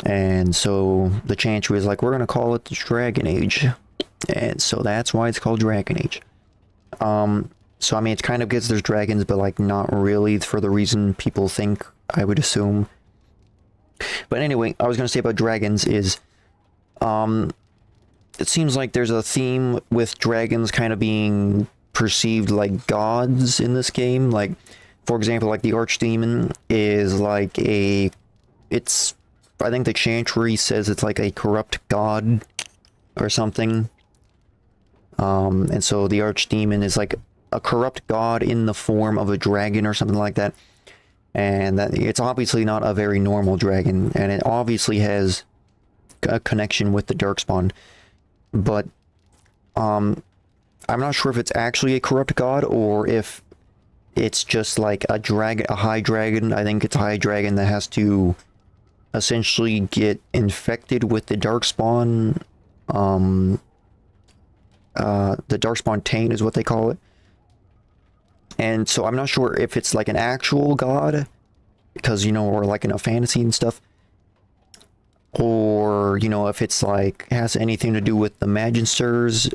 and so the Chantry was like, we're gonna call it the Dragon Age, and so that's why it's called Dragon Age. So, I mean, it's kind of because there's dragons, but, like, not really for the reason people think, I would assume. But anyway, I was going to say about dragons is, it seems like there's a theme with dragons kind of being perceived like gods in this game. Like, for example, like, the Archdemon is like a... It's... I think the Chantry says it's like a corrupt god or something. And so the Archdemon is like a corrupt god in the form of a dragon or something like that, and that it's obviously not a very normal dragon, and it obviously has a connection with the Darkspawn, but I'm not sure if it's actually a corrupt god or if it's just like a dragon, a high dragon. I think it's a high dragon that has to essentially get infected with the Darkspawn. The Darkspawn taint is what they call it. And so I'm not sure if it's like an actual god, because, you know, or like in a fantasy and stuff, or, you know, if it's like has anything to do with the Magisters,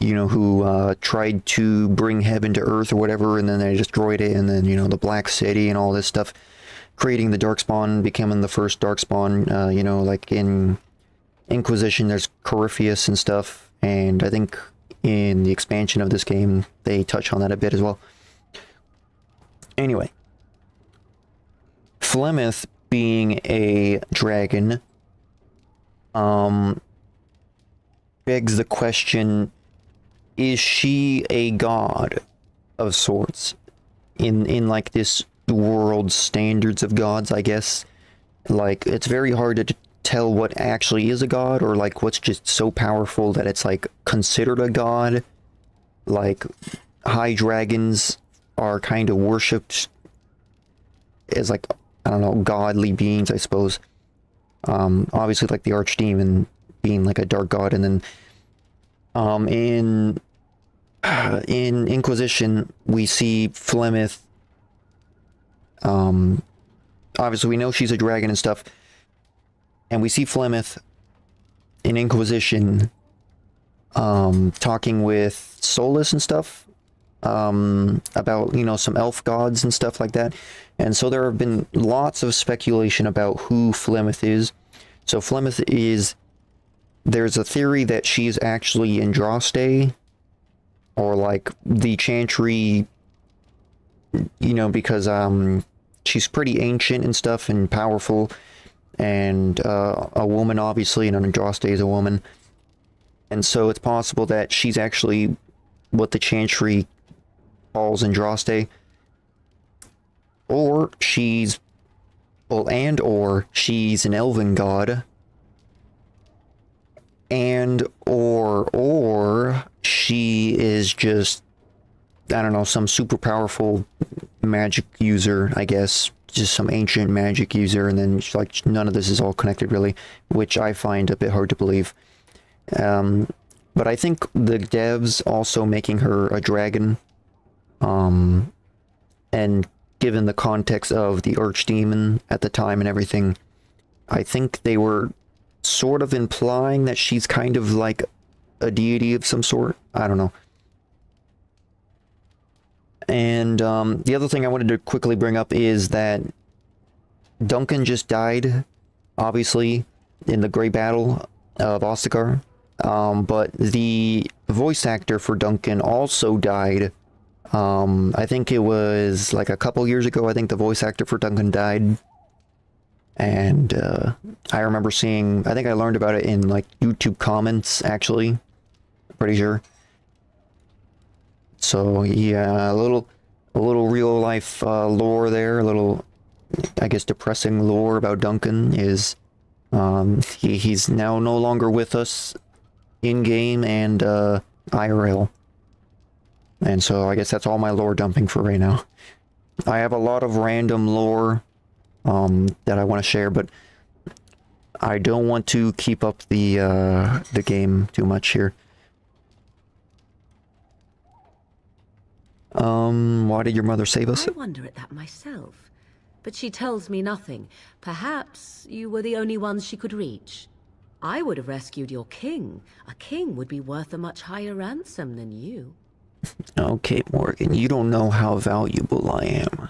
you know, who tried to bring heaven to earth or whatever, and then they destroyed it, and then, you know, the Black City and all this stuff, creating the Darkspawn, becoming the first Darkspawn. You know, like in Inquisition there's Corypheus and stuff, and I think in the expansion of this game they touch on that a bit as well. Anyway, Flemeth being a dragon begs the question, is she a god of sorts in like this world's standards of gods, I guess? Like, it's very hard to tell what actually is a god, or like what's just so powerful that it's like considered a god. Like, high dragons are kind of worshipped as, like, I don't know, godly beings, I suppose. Obviously, like the Archdemon being like a dark god, and then in Inquisition we see Flemeth. Obviously we know she's a dragon and stuff, and we see Flemeth in Inquisition talking with Solus and stuff. about, you know, some elf gods and stuff like that. And so there have been lots of speculation about who Flemeth is. So Flemeth is, there's a theory that she's actually Andraste, or like the Chantry, you know, because she's pretty ancient and stuff and powerful, and a woman obviously, and Andraste is a woman. And so it's possible that she's actually what the Chantry calls Andraste, or she's, well, and or she's an elven god, and or she is just, I don't know, some super powerful magic user, I guess, just some ancient magic user, and then like none of this is all connected really, which I find a bit hard to believe. But I think the devs also making her a dragon, and given the context of the archdemon at the time and everything, I think they were sort of implying that she's kind of like a deity of some sort. I don't know. And the other thing I wanted to quickly bring up is that Duncan just died, obviously, in the Great Battle of Ostagar. But the voice actor for Duncan also died. I think it was like a couple years ago. I think the voice actor for Duncan died. And I remember seeing, I think I learned about it in like YouTube comments, actually. Pretty sure. So yeah, a little real life lore there, a little, I guess, depressing lore about Duncan is he's now no longer with us in game and IRL. And so I guess that's all my lore dumping for right now. I have a lot of random lore that I want to share, but I don't want to keep up the game too much here. Why did your mother save us? I wonder at that myself, but she tells me nothing. Perhaps you were the only ones she could reach. I would have rescued your king. A king would be worth a much higher ransom than you. Okay, Morgan, you don't know how valuable I am.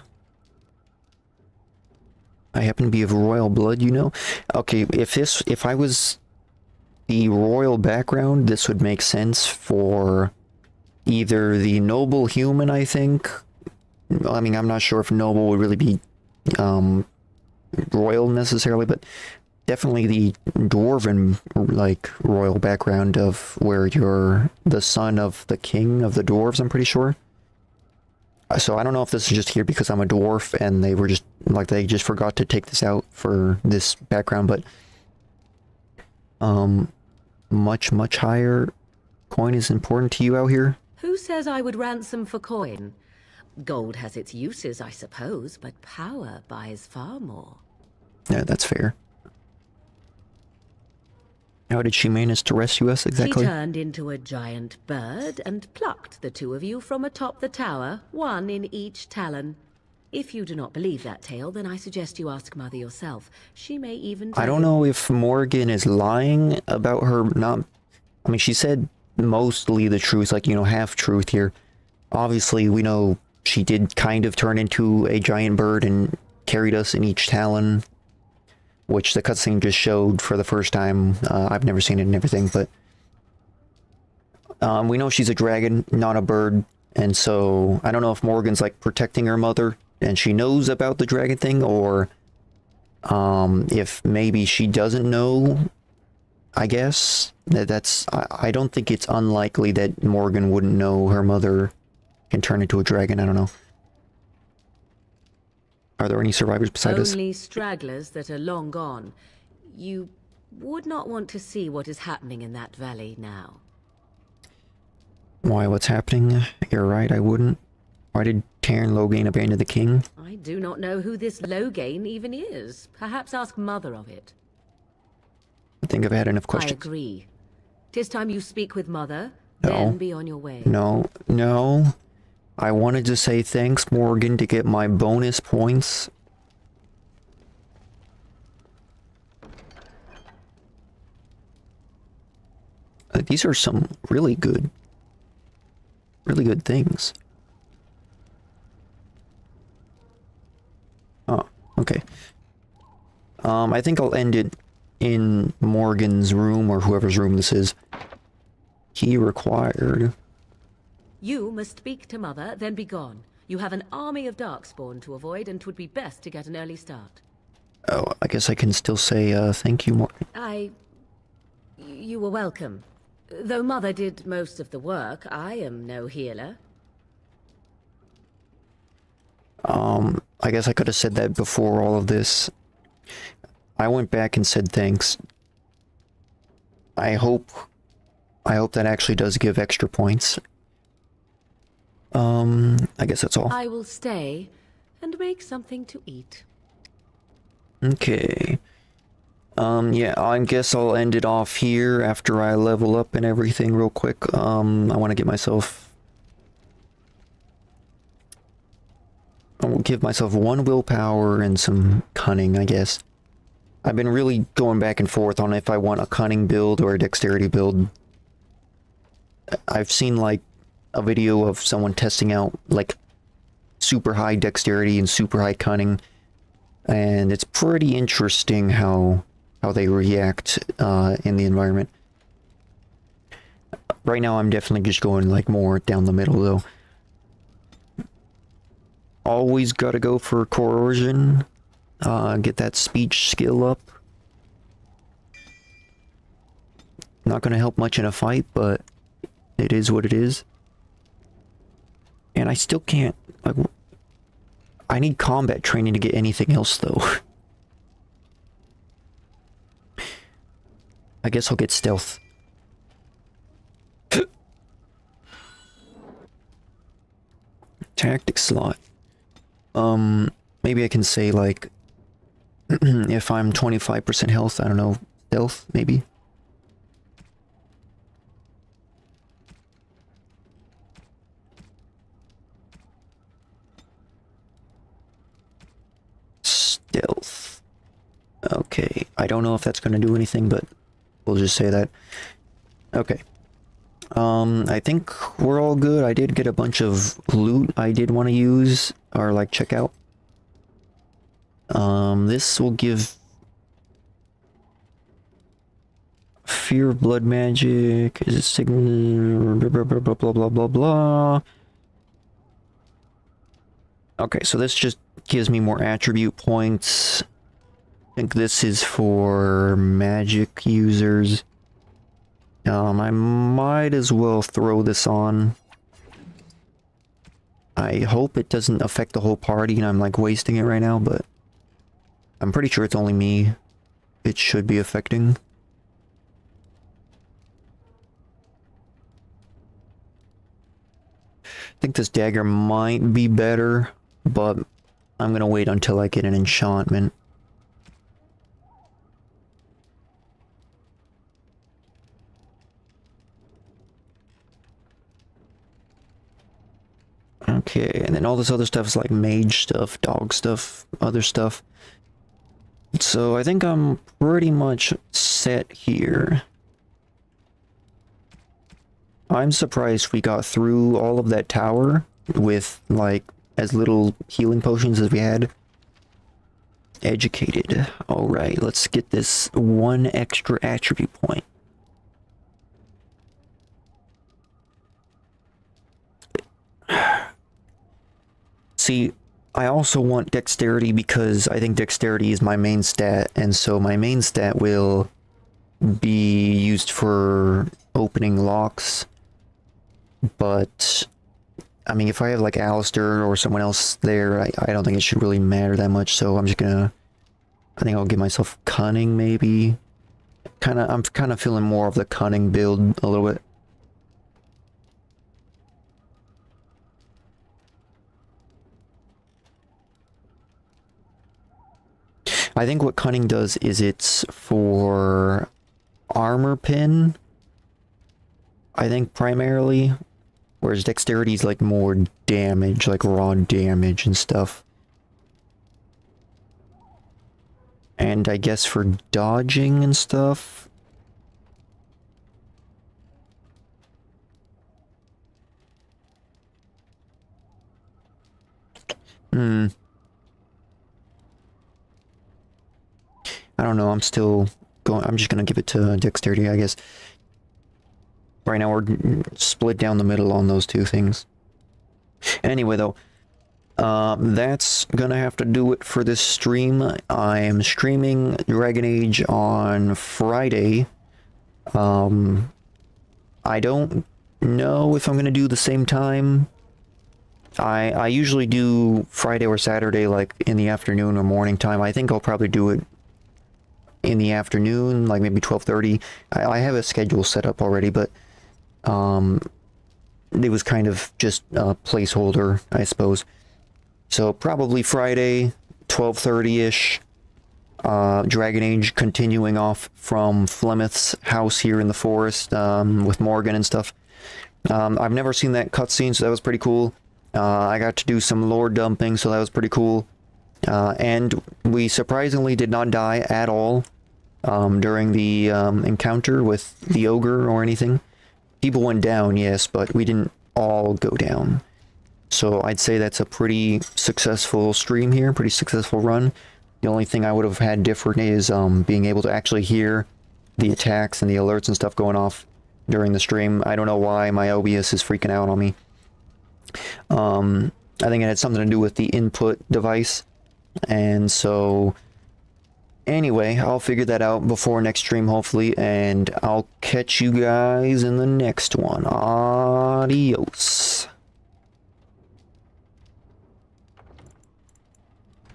I happen to be of royal blood, you know? Okay, if I was the royal background, this would make sense for either the noble human, I think. I mean, I'm not sure if noble would really be royal necessarily, but definitely the dwarven, like, royal background of where you're the son of the king of the dwarves, I'm pretty sure. So I don't know if this is just here because I'm a dwarf and they were just, like, they just forgot to take this out for this background, but much higher coin is important to you out here? Who says I would ransom for coin? Gold has its uses, I suppose, but power buys far more. Yeah, that's fair. How did she manage to rescue us exactly? She turned into a giant bird and plucked the two of you from atop the tower, one in each talon. If you do not believe that tale, then I suggest you ask Mother yourself. She may even tell I don't know if Morgan is lying about her not... I mean, she said mostly the truth, like, you know, half-truth here. Obviously, we know she did kind of turn into a giant bird and carried us in each talon, which the cutscene just showed for the first time. I've never seen it and everything, but we know she's a dragon, not a bird, and so I don't know if Morgan's like protecting her mother and she knows about the dragon thing, or if maybe she doesn't know. I guess that's I don't think it's unlikely that Morgan wouldn't know her mother can turn into a dragon. I don't know. Are there any survivors beside us? Only stragglers that are long gone. You would not want to see what is happening in that valley now. Why, what's happening? You're right, I wouldn't. Why did Taryn Loghain abandon the king? I do not know who this Loghain even is. Perhaps ask Mother of it. I think I've had enough questions. I agree. 'Tis time you speak with Mother, No. then be on your way. No. I wanted to say thanks, Morgan, to get my bonus points. These are some really good things. Okay. I think I'll end it in Morgan's room, or whoever's room this is. Key required. You must speak to Mother, then be gone. You have an army of Darkspawn to avoid, and 'twould be best to get an early start. Oh, I guess I can still say, thank you, Morgan. You were welcome. Though Mother did most of the work, I am no healer. I guess I could have said that before all of this. I went back and said thanks. I hope that actually does give extra points. I guess that's all. I will stay and make something to eat. Okay. Yeah, I guess I'll end it off here after I level up and everything real quick. I want to get myself... I will give myself 1 willpower and some cunning, I guess. I've been really going back and forth on if I want a cunning build or a dexterity build. I've seen, like, a video of someone testing out, like, super high dexterity and super high cunning. And it's pretty interesting how they react in the environment. Right now I'm definitely just going like more down the middle though. Always gotta go for coercion. Get that speech skill up. Not gonna help much in a fight, but it is what it is. And I still can't, like, I need combat training to get anything else though. I guess I'll get stealth. Tactic slot. Maybe I can say like, if I'm 25% health, I don't know, stealth, maybe? Stealth. Okay, I don't know if that's gonna do anything, but we'll just say that. Okay. I think we're all good. I did get a bunch of loot I did want to use, or like check out. This will give fear of blood magic. Is it signal? Blah, blah, blah, blah, blah, blah. Okay, so this just gives me more attribute points. I think this is for magic users. I might as well throw this on. I hope it doesn't affect the whole party and I'm like wasting it right now, but I'm pretty sure it's only me it should be affecting. I think this dagger might be better, but I'm gonna wait until I get an enchantment. Okay, and then all this other stuff is like mage stuff, dog stuff, other stuff. So I think I'm pretty much set here. I'm surprised we got through all of that tower with like as little healing potions as we had. Educated. Alright, let's get this 1 extra attribute point. See, I also want dexterity because I think dexterity is my main stat, and so my main stat will be used for opening locks. But, I mean, if I have like Alistair or someone else there, I don't think it should really matter that much, so I'm just gonna... I think I'll give myself cunning, maybe. I'm kind of feeling more of the cunning build a little bit. I think what cunning does is it's for armor pin, I think primarily, whereas dexterity is like more damage, like raw damage and stuff. And I guess for dodging and stuff. I don't know, I'm still going, I'm just gonna give it to dexterity, I guess. Right now we're split down the middle on those two things. Anyway though, that's gonna have to do it for this stream. I am streaming Dragon Age on Friday. I don't know if I'm gonna do the same time. I usually do Friday or Saturday, like in the afternoon or morning time. I think I'll probably do it in the afternoon, like maybe 12:30. I have a schedule set up already, but it was kind of just a placeholder, I suppose. So probably Friday, 12:30-ish. Dragon Age continuing off from Flemeth's house here in the forest with Morgan and stuff. I've never seen that cutscene, so that was pretty cool. I got to do some lore dumping, so that was pretty cool. And we surprisingly did not die at all during the encounter with the ogre or anything. People went down, yes, but we didn't all go down. So I'd say that's a pretty successful stream here, pretty successful run. The only thing I would have had different is being able to actually hear the attacks and the alerts and stuff going off during the stream. I don't know why my OBS is freaking out on me. I think it had something to do with the input device. And so, anyway, I'll figure that out before next stream, hopefully, and I'll catch you guys in the next one. Adios.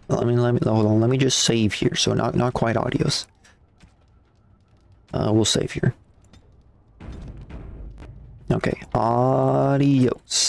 Let me hold on. Let me just save here. So not quite adios. We'll save here. Okay. Adios.